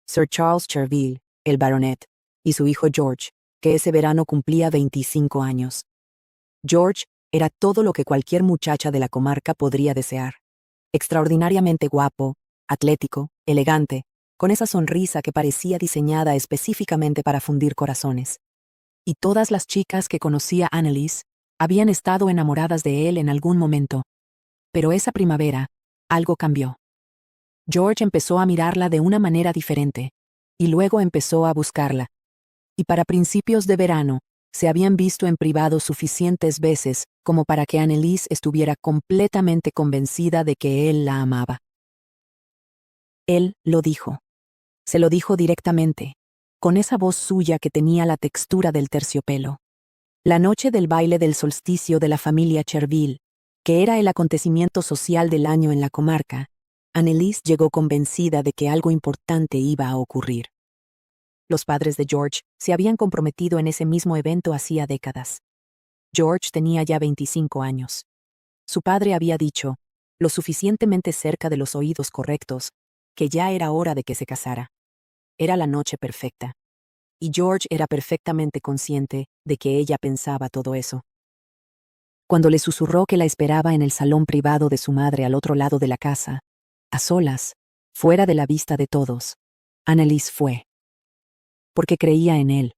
Sir Charles Cherville, el baronet, y su hijo George, que ese verano cumplía 25 años. George era todo lo que cualquier muchacha de la comarca podría desear. Extraordinariamente guapo, atlético, elegante, con esa sonrisa que parecía diseñada específicamente para fundir corazones. Y todas las chicas que conocía Annalise habían estado enamoradas de él en algún momento. Pero esa primavera, algo cambió. George empezó a mirarla de una manera diferente, y luego empezó a buscarla. Y para principios de verano, se habían visto en privado suficientes veces como para que Annalise estuviera completamente convencida de que él la amaba. Él lo dijo. Se lo dijo directamente, con esa voz suya que tenía la textura del terciopelo. La noche del baile del solsticio de la familia Cherville, que era el acontecimiento social del año en la comarca, Annalise llegó convencida de que algo importante iba a ocurrir. Los padres de George se habían comprometido en ese mismo evento hacía décadas. George tenía ya 25 años. Su padre había dicho, lo suficientemente cerca de los oídos correctos, que ya era hora de que se casara. Era la noche perfecta. Y George era perfectamente consciente de que ella pensaba todo eso. Cuando le susurró que la esperaba en el salón privado de su madre al otro lado de la casa, a solas, fuera de la vista de todos, Annalise fue. Porque creía en él.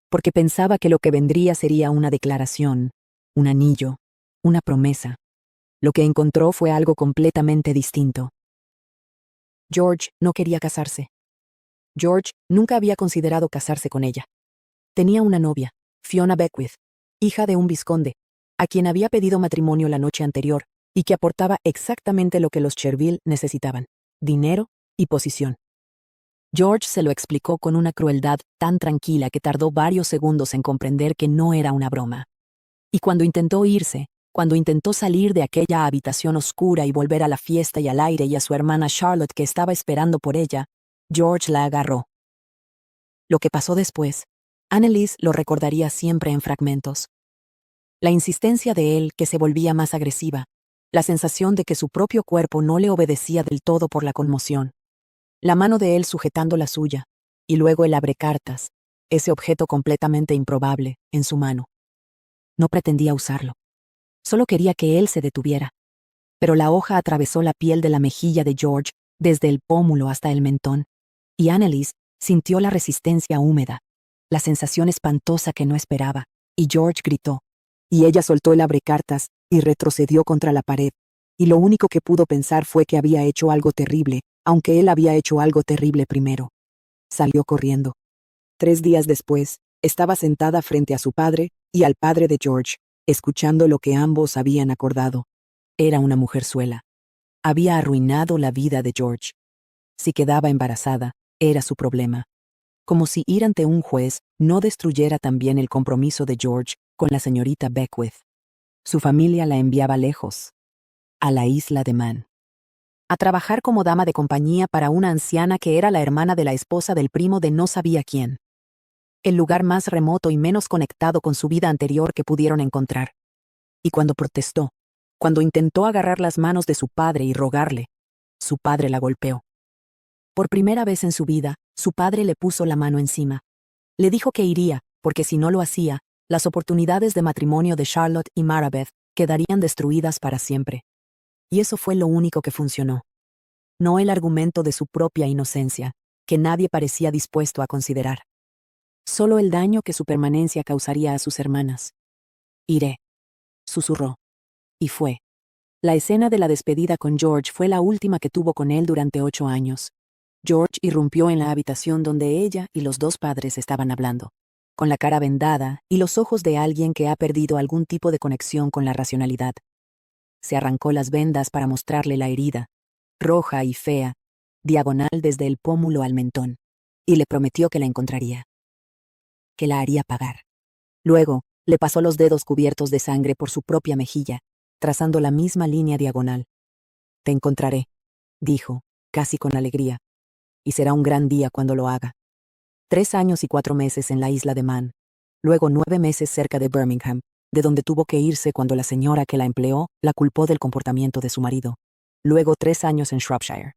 Porque pensaba que lo que vendría sería una declaración, un anillo, una promesa. Lo que encontró fue algo completamente distinto. George no quería casarse. George nunca había considerado casarse con ella. Tenía una novia, Fiona Beckwith, hija de un vizconde, a quien había pedido matrimonio la noche anterior y que aportaba exactamente lo que los Cherville necesitaban: dinero y posición. George se lo explicó con una crueldad tan tranquila que tardó varios segundos en comprender que no era una broma. Y cuando intentó irse, cuando intentó salir de aquella habitación oscura y volver a la fiesta y al aire y a su hermana Charlotte que estaba esperando por ella, George la agarró. Lo que pasó después, Annalise lo recordaría siempre en fragmentos. La insistencia de él que se volvía más agresiva, la sensación de que su propio cuerpo no le obedecía del todo por la conmoción, la mano de él sujetando la suya, y luego el abrecartas, ese objeto completamente improbable, en su mano. No pretendía usarlo. Solo quería que él se detuviera. pero la hoja atravesó la piel de la mejilla de George, desde el pómulo hasta el mentón. Y Annalise sintió la resistencia húmeda, la sensación espantosa que no esperaba, y George gritó. Y ella soltó el abrecartas y retrocedió contra la pared, y lo único que pudo pensar fue que había hecho algo terrible, aunque él había hecho algo terrible primero. Salió corriendo. 3 días después, estaba sentada frente a su padre y al padre de George, escuchando lo que ambos habían acordado. Era una mujerzuela. Había arruinado la vida de George. Si quedaba embarazada, era su problema. Como si ir ante un juez no destruyera también el compromiso de George con la señorita Beckwith. Su familia la enviaba lejos, a la isla de Man, a trabajar como dama de compañía para una anciana que era la hermana de la esposa del primo de no sabía quién. El lugar más remoto y menos conectado con su vida anterior que pudieron encontrar. Y cuando protestó, cuando intentó agarrar las manos de su padre y rogarle, su padre la golpeó. Por primera vez en su vida, su padre le puso la mano encima. Le dijo que iría, porque si no lo hacía, las oportunidades de matrimonio de Charlotte y Marabeth quedarían destruidas para siempre. Y eso fue lo único que funcionó. No el argumento de su propia inocencia, que nadie parecía dispuesto a considerar. Solo el daño que su permanencia causaría a sus hermanas. Iré, susurró. Y fue. La escena de la despedida con George fue la última que tuvo con él durante 8 años. George irrumpió en la habitación donde ella y los 2 padres estaban hablando, con la cara vendada y los ojos de alguien que ha perdido algún tipo de conexión con la racionalidad. Se arrancó las vendas para mostrarle la herida, roja y fea, diagonal desde el pómulo al mentón, y le prometió que la encontraría. Que la haría pagar. Luego, le pasó los dedos cubiertos de sangre por su propia mejilla, trazando la misma línea diagonal. Te encontraré, dijo, casi con alegría. Y será un gran día cuando lo haga. 3 años y 4 meses en la isla de Man. Luego 9 meses cerca de Birmingham, de donde tuvo que irse cuando la señora que la empleó la culpó del comportamiento de su marido. Luego 3 años en Shropshire.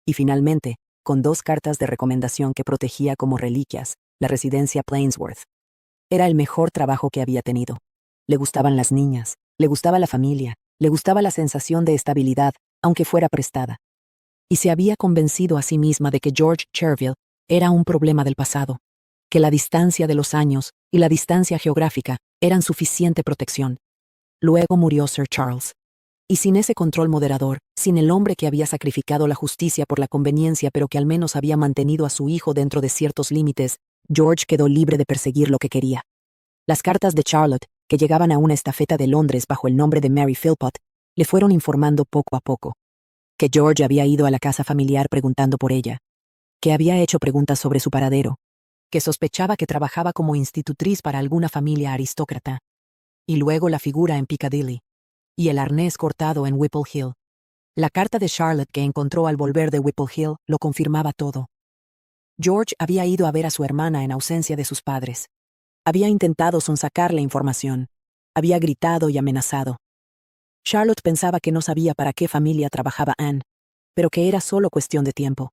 Y finalmente, con 2 cartas de recomendación que protegía como reliquias, la residencia Plainsworth. Era el mejor trabajo que había tenido. Le gustaban las niñas, le gustaba la familia, le gustaba la sensación de estabilidad, aunque fuera prestada. Y se había convencido a sí misma de que George Cherville era un problema del pasado, que la distancia de los años y la distancia geográfica eran suficiente protección. Luego murió Sir Charles. Y sin ese control moderador, sin el hombre que había sacrificado la justicia por la conveniencia pero que al menos había mantenido a su hijo dentro de ciertos límites, George quedó libre de perseguir lo que quería. Las cartas de Charlotte, que llegaban a una estafeta de Londres bajo el nombre de Mary Philpott, le fueron informando poco a poco. Que George había ido a la casa familiar preguntando por ella, que había hecho preguntas sobre su paradero, que sospechaba que trabajaba como institutriz para alguna familia aristócrata, y luego la figura en Piccadilly, y el arnés cortado en Whipple Hill. La carta de Charlotte que encontró al volver de Whipple Hill lo confirmaba todo. George había ido a ver a su hermana en ausencia de sus padres. Había intentado sonsacar la información. Había gritado y amenazado. Charlotte pensaba que no sabía para qué familia trabajaba Anne, pero que era solo cuestión de tiempo.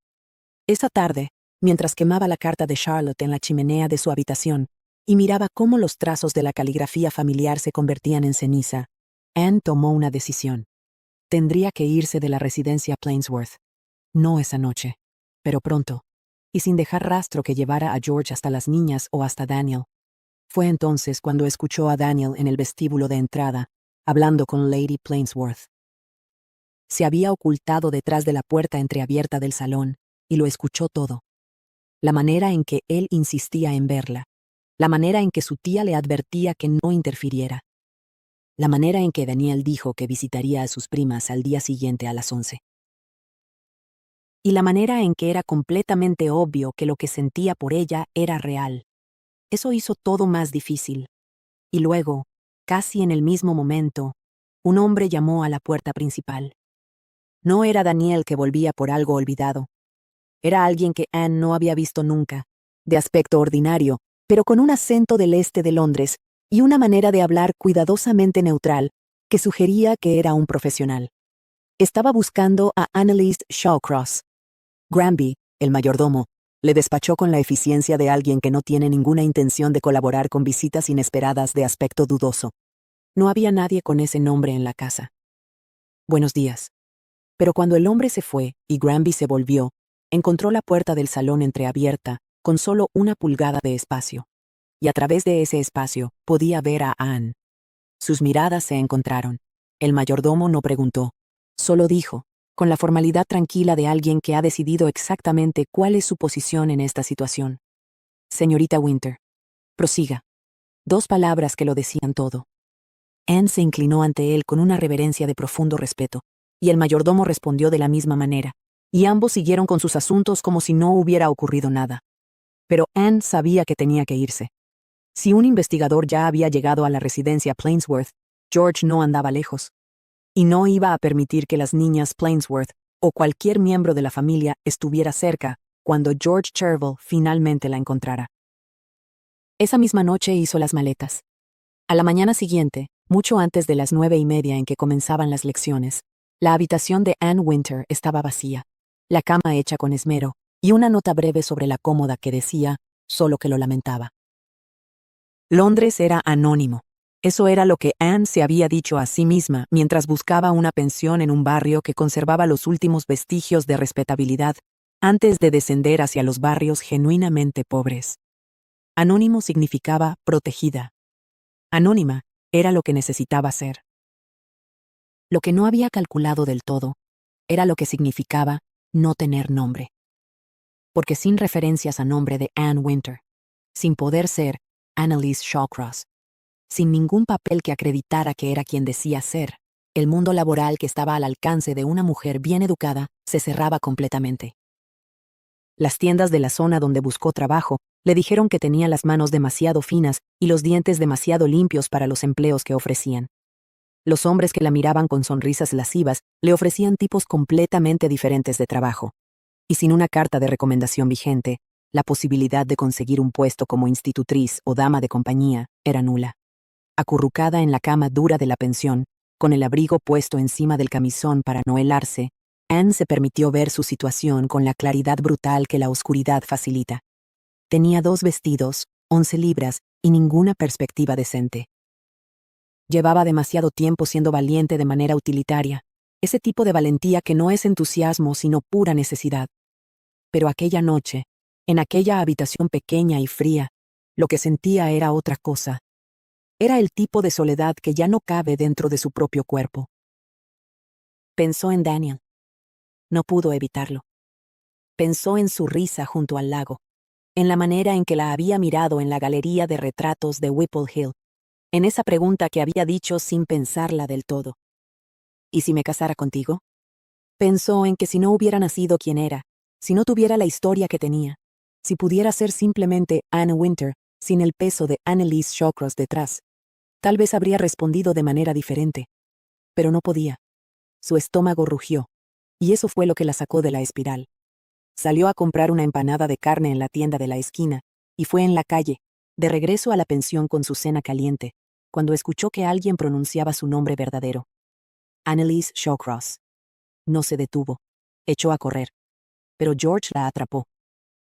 Esa tarde, mientras quemaba la carta de Charlotte en la chimenea de su habitación y miraba cómo los trazos de la caligrafía familiar se convertían en ceniza, Anne tomó una decisión. Tendría que irse de la residencia Plainsworth. No esa noche, pero pronto, y sin dejar rastro que llevara a George hasta las niñas o hasta Daniel. Fue entonces cuando escuchó a Daniel en el vestíbulo de entrada, hablando con Lady Plainsworth. Se había ocultado detrás de la puerta entreabierta del salón, y lo escuchó todo. La manera en que él insistía en verla, la manera en que su tía le advertía que no interfiriera, la manera en que Daniel dijo que visitaría a sus primas al día siguiente a las 11. Y la manera en que era completamente obvio que lo que sentía por ella era real. Eso hizo todo más difícil. Y luego, casi en el mismo momento, un hombre llamó a la puerta principal. No era Daniel que volvía por algo olvidado. Era alguien que Anne no había visto nunca, de aspecto ordinario, pero con un acento del este de Londres y una manera de hablar cuidadosamente neutral que sugería que era un profesional. Estaba buscando a Annalise Shawcross. Granby, el mayordomo, le despachó con la eficiencia de alguien que no tiene ninguna intención de colaborar con visitas inesperadas de aspecto dudoso. No había nadie con ese nombre en la casa. Buenos días. Pero cuando el hombre se fue y Granby se volvió, encontró la puerta del salón entreabierta, con solo 1 pulgada de espacio. Y a través de ese espacio podía ver a Anne. Sus miradas se encontraron. El mayordomo no preguntó. Solo dijo, con la formalidad tranquila de alguien que ha decidido exactamente cuál es su posición en esta situación. Señorita Winter. Prosiga. 2 palabras que lo decían todo. Anne se inclinó ante él con una reverencia de profundo respeto, y el mayordomo respondió de la misma manera, y ambos siguieron con sus asuntos como si no hubiera ocurrido nada. Pero Anne sabía que tenía que irse. Si un investigador ya había llegado a la residencia Plainsworth, George no andaba lejos. Y no iba a permitir que las niñas Plainsworth o cualquier miembro de la familia estuviera cerca cuando George Chervil finalmente la encontrara. Esa misma noche hizo las maletas. A la mañana siguiente, mucho antes de las 9:30 en que comenzaban las lecciones, la habitación de Anne Winter estaba vacía, la cama hecha con esmero, y una nota breve sobre la cómoda que decía, solo que lo lamentaba. Londres era anónimo. Eso era lo que Anne se había dicho a sí misma mientras buscaba una pensión en un barrio que conservaba los últimos vestigios de respetabilidad antes de descender hacia los barrios genuinamente pobres. Anónimo significaba protegida. Anónima era lo que necesitaba ser. Lo que no había calculado del todo era lo que significaba no tener nombre. Porque sin referencias a nombre de Anne Winter, sin poder ser Annalise Shawcross, sin ningún papel que acreditara que era quien decía ser, el mundo laboral que estaba al alcance de una mujer bien educada se cerraba completamente. Las tiendas de la zona donde buscó trabajo le dijeron que tenía las manos demasiado finas y los dientes demasiado limpios para los empleos que ofrecían. Los hombres que la miraban con sonrisas lascivas le ofrecían tipos completamente diferentes de trabajo. Y sin una carta de recomendación vigente, la posibilidad de conseguir un puesto como institutriz o dama de compañía era nula. Acurrucada en la cama dura de la pensión, con el abrigo puesto encima del camisón para no helarse, Anne se permitió ver su situación con la claridad brutal que la oscuridad facilita. Tenía 2 vestidos, 11 libras y ninguna perspectiva decente. Llevaba demasiado tiempo siendo valiente de manera utilitaria, ese tipo de valentía que no es entusiasmo sino pura necesidad. Pero aquella noche, en aquella habitación pequeña y fría, lo que sentía era otra cosa. Era el tipo de soledad que ya no cabe dentro de su propio cuerpo. Pensó en Daniel. No pudo evitarlo. Pensó en su risa junto al lago, en la manera en que la había mirado en la galería de retratos de Whipple Hill, en esa pregunta que había dicho sin pensarla del todo. ¿Y si me casara contigo? Pensó en que si no hubiera nacido quien era, si no tuviera la historia que tenía, si pudiera ser simplemente Anne Winter, sin el peso de Annalise Shawcross detrás, tal vez habría respondido de manera diferente. Pero no podía. Su estómago rugió, y eso fue lo que la sacó de la espiral. Salió a comprar una empanada de carne en la tienda de la esquina, y fue en la calle, de regreso a la pensión con su cena caliente, cuando escuchó que alguien pronunciaba su nombre verdadero. Annalise Shawcross. No se detuvo. Echó a correr. Pero George la atrapó.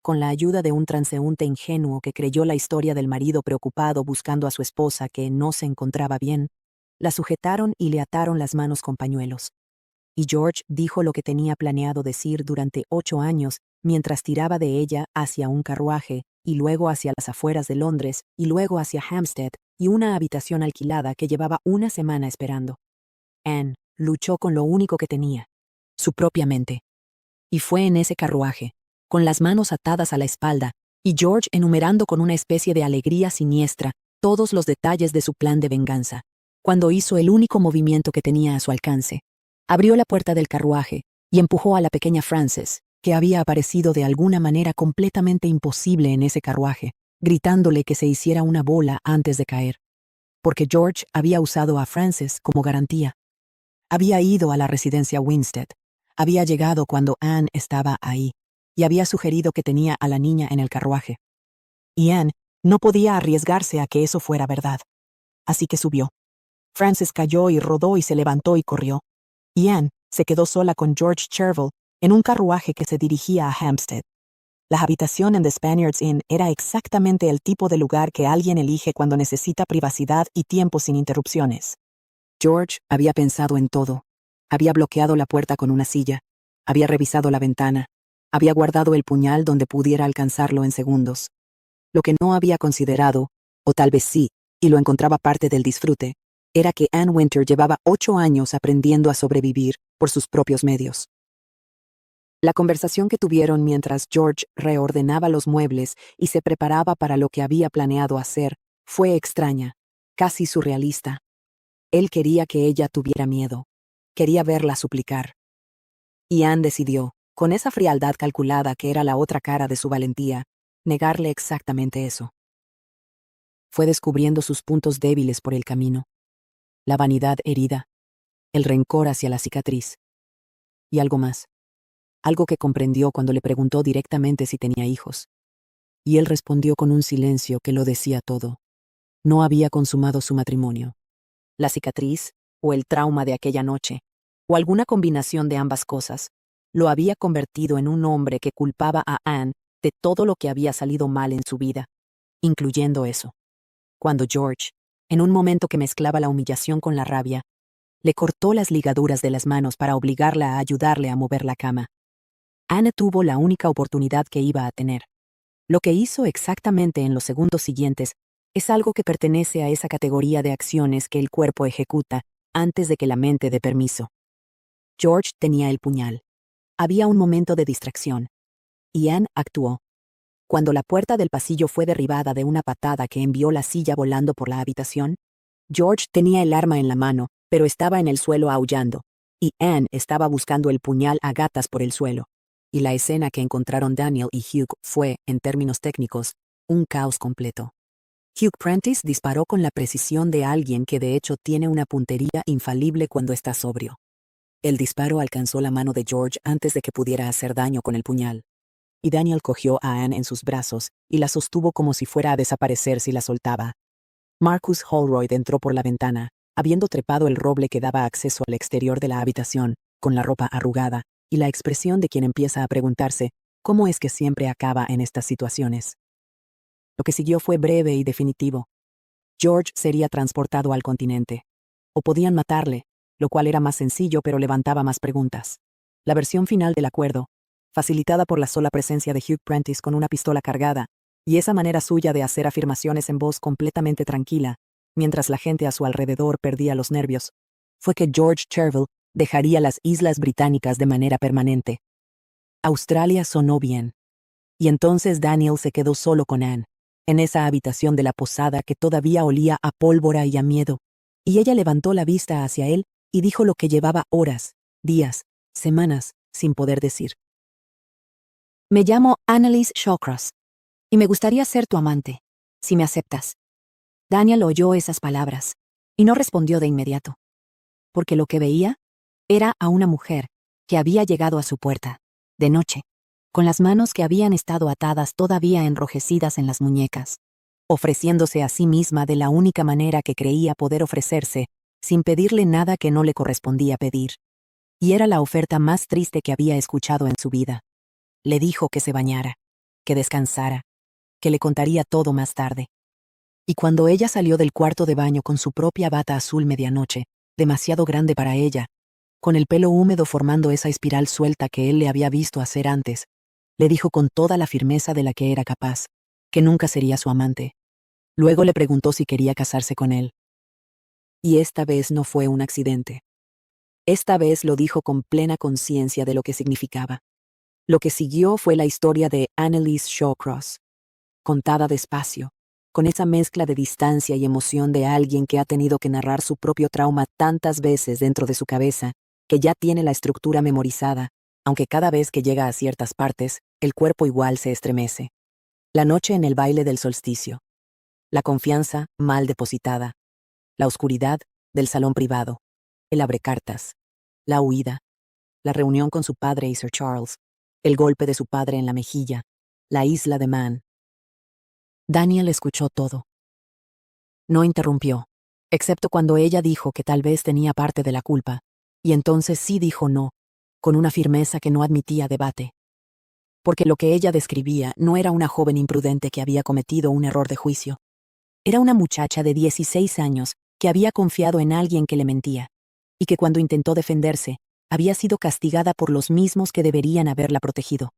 Con la ayuda de un transeúnte ingenuo que creyó la historia del marido preocupado buscando a su esposa que no se encontraba bien, la sujetaron y le ataron las manos con pañuelos. Y George dijo lo que tenía planeado decir durante 8 años mientras tiraba de ella hacia un carruaje, y luego hacia las afueras de Londres, y luego hacia Hampstead, y una habitación alquilada que llevaba 1 semana esperando. Anne luchó con lo único que tenía, su propia mente. Y fue en ese carruaje, con las manos atadas a la espalda, y George enumerando con una especie de alegría siniestra todos los detalles de su plan de venganza, cuando hizo el único movimiento que tenía a su alcance. Abrió la puerta del carruaje y empujó a la pequeña Frances, que había aparecido de alguna manera completamente imposible en ese carruaje, gritándole que se hiciera una bola antes de caer. Porque George había usado a Frances como garantía. Había ido a la residencia Winstead, había llegado cuando Anne estaba ahí, y había sugerido que tenía a la niña en el carruaje. Y Anne no podía arriesgarse a que eso fuera verdad. Así que subió. Frances cayó y rodó y se levantó y corrió. Y Anne se quedó sola con George Chervil en un carruaje que se dirigía a Hampstead. La habitación en The Spaniards Inn era exactamente el tipo de lugar que alguien elige cuando necesita privacidad y tiempo sin interrupciones. George había pensado en todo. Había bloqueado la puerta con una silla, había revisado la ventana, había guardado el puñal donde pudiera alcanzarlo en segundos. Lo que no había considerado, o tal vez sí, y lo encontraba parte del disfrute, era que Ann Winter llevaba 8 años aprendiendo a sobrevivir por sus propios medios. La conversación que tuvieron mientras George reordenaba los muebles y se preparaba para lo que había planeado hacer fue extraña, casi surrealista. Él quería que ella tuviera miedo. Quería verla suplicar. Y Ann decidió, con esa frialdad calculada que era la otra cara de su valentía, negarle exactamente eso. Fue descubriendo sus puntos débiles por el camino. La vanidad herida, el rencor hacia la cicatriz. Y algo más. Algo que comprendió cuando le preguntó directamente si tenía hijos. Y él respondió con un silencio que lo decía todo. No había consumado su matrimonio. La cicatriz, o el trauma de aquella noche, o alguna combinación de ambas cosas, lo había convertido en un hombre que culpaba a Ann de todo lo que había salido mal en su vida, incluyendo eso. Cuando George, en un momento que mezclaba la humillación con la rabia, le cortó las ligaduras de las manos para obligarla a ayudarle a mover la cama. Anne tuvo la única oportunidad que iba a tener. Lo que hizo exactamente en los segundos siguientes es algo que pertenece a esa categoría de acciones que el cuerpo ejecuta antes de que la mente dé permiso. George tenía el puñal. Había un momento de distracción. Y Anne actuó. Cuando la puerta del pasillo fue derribada de una patada que envió la silla volando por la habitación, George tenía el arma en la mano, pero estaba en el suelo aullando, y Anne estaba buscando el puñal a gatas por el suelo. Y la escena que encontraron Daniel y Hugh fue, en términos técnicos, un caos completo. Hugh Prentice disparó con la precisión de alguien que de hecho tiene una puntería infalible cuando está sobrio. El disparo alcanzó la mano de George antes de que pudiera hacer daño con el puñal. Y Daniel cogió a Anne en sus brazos y la sostuvo como si fuera a desaparecer si la soltaba. Marcus Holroyd entró por la ventana, habiendo trepado el roble que daba acceso al exterior de la habitación, con la ropa arrugada, y la expresión de quien empieza a preguntarse cómo es que siempre acaba en estas situaciones. Lo que siguió fue breve y definitivo. George sería transportado al continente. O podían matarle, lo cual era más sencillo pero levantaba más preguntas. La versión final del acuerdo, facilitada por la sola presencia de Hugh Prentice con una pistola cargada, y esa manera suya de hacer afirmaciones en voz completamente tranquila, mientras la gente a su alrededor perdía los nervios, fue que George Chervil dejaría las Islas Británicas de manera permanente. Australia sonó bien. Y entonces Daniel se quedó solo con Anne, en esa habitación de la posada que todavía olía a pólvora y a miedo, y ella levantó la vista hacia él y dijo lo que llevaba horas, días, semanas, sin poder decir. Me llamo Annalise Shawcross, y me gustaría ser tu amante, si me aceptas. Daniel oyó esas palabras, y no respondió de inmediato, porque lo que veía era a una mujer que había llegado a su puerta, de noche, con las manos que habían estado atadas todavía enrojecidas en las muñecas, ofreciéndose a sí misma de la única manera que creía poder ofrecerse, sin pedirle nada que no le correspondía pedir. Y era la oferta más triste que había escuchado en su vida. Le dijo que se bañara, que descansara, que le contaría todo más tarde. Y cuando ella salió del cuarto de baño con su propia bata azul medianoche, demasiado grande para ella, con el pelo húmedo formando esa espiral suelta que él le había visto hacer antes, le dijo con toda la firmeza de la que era capaz, que nunca sería su amante. Luego le preguntó si quería casarse con él. Y esta vez no fue un accidente. Esta vez lo dijo con plena conciencia de lo que significaba. Lo que siguió fue la historia de Annalise Shawcross, contada despacio, con esa mezcla de distancia y emoción de alguien que ha tenido que narrar su propio trauma tantas veces dentro de su cabeza, que ya tiene la estructura memorizada, aunque cada vez que llega a ciertas partes, el cuerpo igual se estremece. La noche en el baile del solsticio. La confianza mal depositada. La oscuridad del salón privado. El abrecartas. La huida. La reunión con su padre y Sir Charles. El golpe de su padre en la mejilla. La isla de Man. Daniel escuchó todo. No interrumpió, excepto cuando ella dijo que tal vez tenía parte de la culpa, y entonces sí dijo no, con una firmeza que no admitía debate. Porque lo que ella describía no era una joven imprudente que había cometido un error de juicio. Era una muchacha de 16 años que había confiado en alguien que le mentía, y que cuando intentó defenderse, había sido castigada por los mismos que deberían haberla protegido.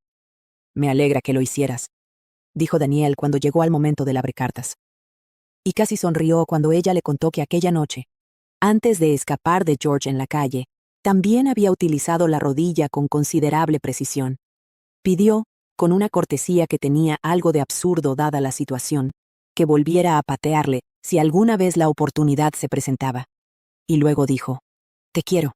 «Me alegra que lo hicieras», dijo Daniel cuando llegó al momento del abrecartas. Y casi sonrió cuando ella le contó que aquella noche, antes de escapar de George en la calle, también había utilizado la rodilla con considerable precisión. Pidió, con una cortesía que tenía algo de absurdo dada la situación, que volviera a patearle si alguna vez la oportunidad se presentaba. Y luego dijo, «Te quiero».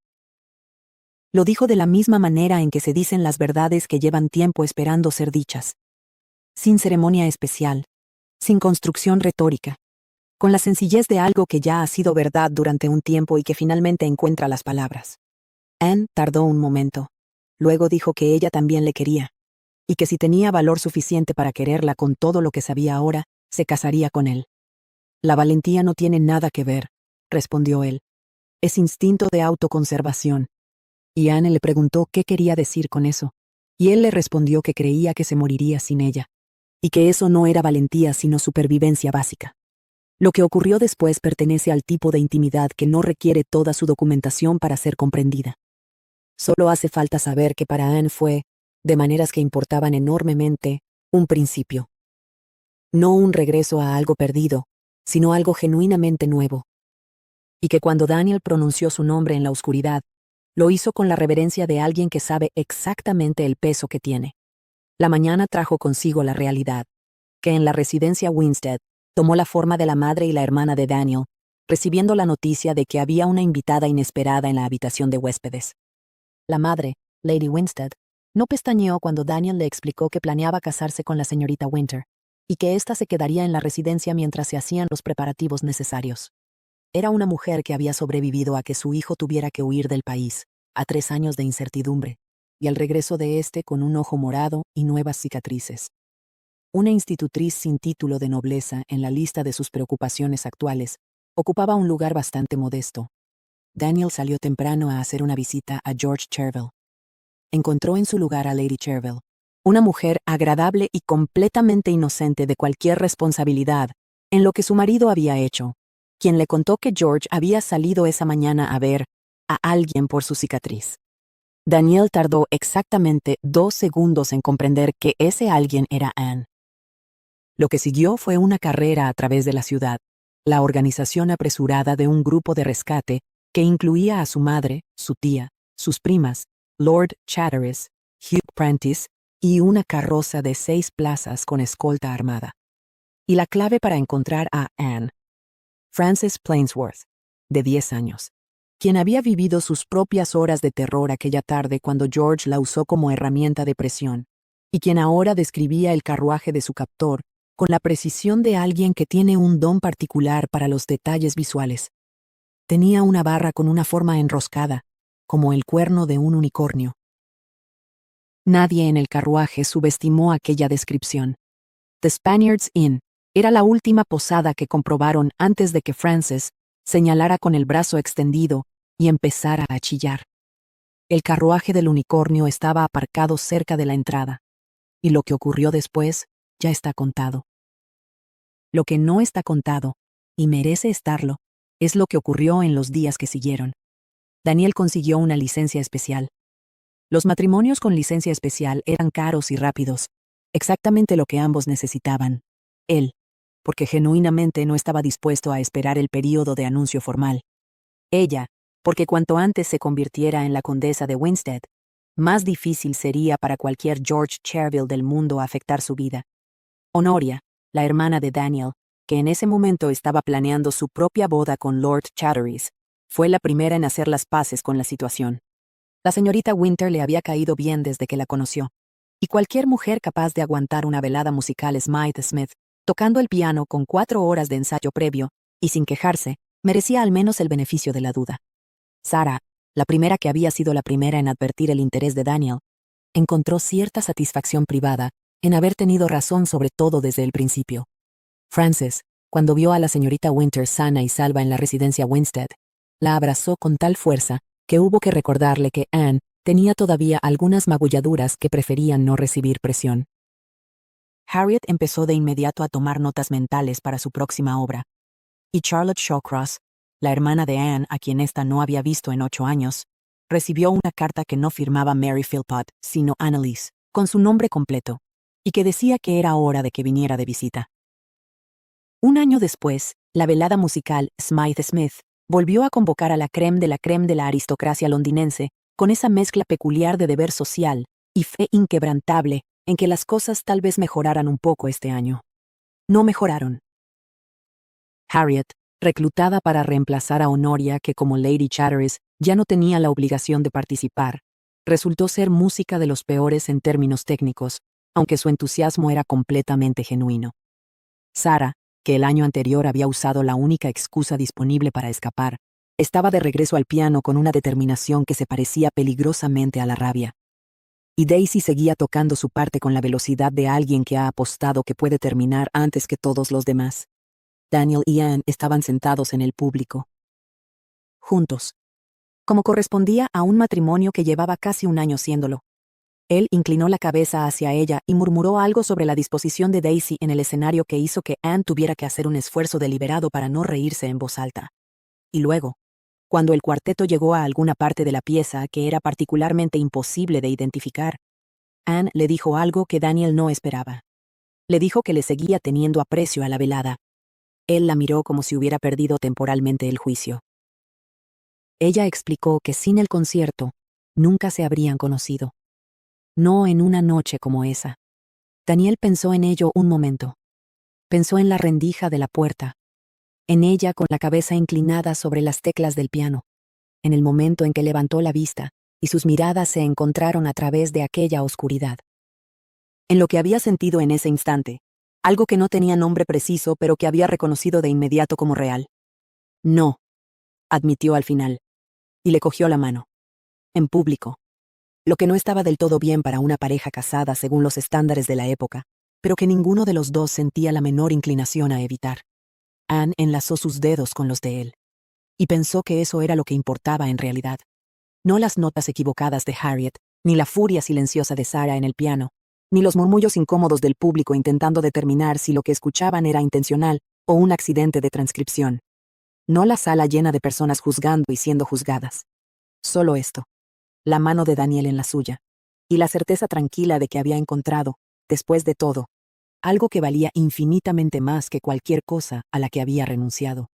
Lo dijo de la misma manera en que se dicen las verdades que llevan tiempo esperando ser dichas. Sin ceremonia especial, sin construcción retórica, con la sencillez de algo que ya ha sido verdad durante un tiempo y que finalmente encuentra las palabras. Anne tardó un momento. Luego dijo que ella también le quería, y que si tenía valor suficiente para quererla con todo lo que sabía ahora, se casaría con él. «La valentía no tiene nada que ver», respondió él. «Es instinto de autoconservación». Y Anne le preguntó qué quería decir con eso, y él le respondió que creía que se moriría sin ella, y que eso no era valentía sino supervivencia básica. Lo que ocurrió después pertenece al tipo de intimidad que no requiere toda su documentación para ser comprendida. Solo hace falta saber que para Anne fue, de maneras que importaban enormemente, un principio. No un regreso a algo perdido, sino algo genuinamente nuevo. Y que cuando Daniel pronunció su nombre en la oscuridad, lo hizo con la reverencia de alguien que sabe exactamente el peso que tiene. La mañana trajo consigo la realidad, que en la residencia Winstead tomó la forma de la madre y la hermana de Daniel, recibiendo la noticia de que había una invitada inesperada en la habitación de huéspedes. La madre, Lady Winstead, no pestañeó cuando Daniel le explicó que planeaba casarse con la señorita Winter, y que ésta se quedaría en la residencia mientras se hacían los preparativos necesarios. Era una mujer que había sobrevivido a que su hijo tuviera que huir del país, a 3 años de incertidumbre, y al regreso de este con un ojo morado y nuevas cicatrices. Una institutriz sin título de nobleza en la lista de sus preocupaciones actuales, ocupaba un lugar bastante modesto. Daniel salió temprano a hacer una visita a George Chervil. Encontró en su lugar a Lady Chervil, una mujer agradable y completamente inocente de cualquier responsabilidad en lo que su marido había hecho, quien le contó que George había salido esa mañana a ver a alguien por su cicatriz. Daniel tardó exactamente 2 segundos en comprender que ese alguien era Anne. Lo que siguió fue una carrera a través de la ciudad, la organización apresurada de un grupo de rescate que incluía a su madre, su tía, sus primas, Lord Chatteris, Hugh Prentice y una carroza de 6 plazas con escolta armada. Y la clave para encontrar a Anne, Frances Plainsworth, de 10 años, quien había vivido sus propias horas de terror aquella tarde cuando George la usó como herramienta de presión, y quien ahora describía el carruaje de su captor con la precisión de alguien que tiene un don particular para los detalles visuales. Tenía una barra con una forma enroscada, como el cuerno de un unicornio. Nadie en el carruaje subestimó aquella descripción. The Spaniards Inn era la última posada que comprobaron antes de que Frances señalara con el brazo extendido y empezara a chillar. El carruaje del unicornio estaba aparcado cerca de la entrada, y lo que ocurrió después ya está contado. Lo que no está contado, y merece estarlo, es lo que ocurrió en los días que siguieron. Daniel consiguió una licencia especial. Los matrimonios con licencia especial eran caros y rápidos, exactamente lo que ambos necesitaban. Él, porque genuinamente no estaba dispuesto a esperar el período de anuncio formal. Ella, porque cuanto antes se convirtiera en la condesa de Winstead, más difícil sería para cualquier George Chervil del mundo afectar su vida. Honoria, la hermana de Daniel, que en ese momento estaba planeando su propia boda con Lord Chatteris, fue la primera en hacer las paces con la situación. La señorita Winter le había caído bien desde que la conoció, y cualquier mujer capaz de aguantar una velada musical Smythe-Smith, tocando el piano con 4 horas de ensayo previo, y sin quejarse, merecía al menos el beneficio de la duda. Sarah, la primera que había sido la primera en advertir el interés de Daniel, encontró cierta satisfacción privada en haber tenido razón sobre todo desde el principio. Frances, cuando vio a la señorita Winter sana y salva en la residencia Winstead, la abrazó con tal fuerza que hubo que recordarle que Anne tenía todavía algunas magulladuras que preferían no recibir presión. Harriet empezó de inmediato a tomar notas mentales para su próxima obra, y Charlotte Shawcross, la hermana de Anne, a quien ésta no había visto en 8 años, recibió una carta que no firmaba Mary Philpott, sino Annalise, con su nombre completo, y que decía que era hora de que viniera de visita. Un año después, la velada musical Smythe Smith volvió a convocar a la crème de la aristocracia londinense, con esa mezcla peculiar de deber social y fe inquebrantable en que las cosas tal vez mejoraran un poco este año. No mejoraron. Harriet, reclutada para reemplazar a Honoria, que como Lady Chatteris ya no tenía la obligación de participar, resultó ser música de los peores en términos técnicos, aunque su entusiasmo era completamente genuino. Sarah, que el año anterior había usado la única excusa disponible para escapar, estaba de regreso al piano con una determinación que se parecía peligrosamente a la rabia. Y Daisy seguía tocando su parte con la velocidad de alguien que ha apostado que puede terminar antes que todos los demás. Daniel y Anne estaban sentados en el público, juntos, como correspondía a un matrimonio que llevaba casi un año siéndolo. Él inclinó la cabeza hacia ella y murmuró algo sobre la disposición de Daisy en el escenario que hizo que Anne tuviera que hacer un esfuerzo deliberado para no reírse en voz alta. Y luego, cuando el cuarteto llegó a alguna parte de la pieza que era particularmente imposible de identificar, Anne le dijo algo que Daniel no esperaba. Le dijo que le seguía teniendo aprecio a la velada. Él la miró como si hubiera perdido temporalmente el juicio. Ella explicó que sin el concierto, nunca se habrían conocido. No en una noche como esa. Daniel pensó en ello un momento. Pensó en la rendija de la puerta, en ella con la cabeza inclinada sobre las teclas del piano, en el momento en que levantó la vista y sus miradas se encontraron a través de aquella oscuridad. En lo que había sentido en ese instante, algo que no tenía nombre preciso pero que había reconocido de inmediato como real. No, admitió al final, y le cogió la mano. En público. Lo que no estaba del todo bien para una pareja casada según los estándares de la época, pero que ninguno de los dos sentía la menor inclinación a evitar. Anne enlazó sus dedos con los de él, y pensó que eso era lo que importaba en realidad. No las notas equivocadas de Harriet, ni la furia silenciosa de Sarah en el piano, ni los murmullos incómodos del público intentando determinar si lo que escuchaban era intencional o un accidente de transcripción. No la sala llena de personas juzgando y siendo juzgadas. Solo esto. La mano de Daniel en la suya, y la certeza tranquila de que había encontrado, después de todo, algo que valía infinitamente más que cualquier cosa a la que había renunciado.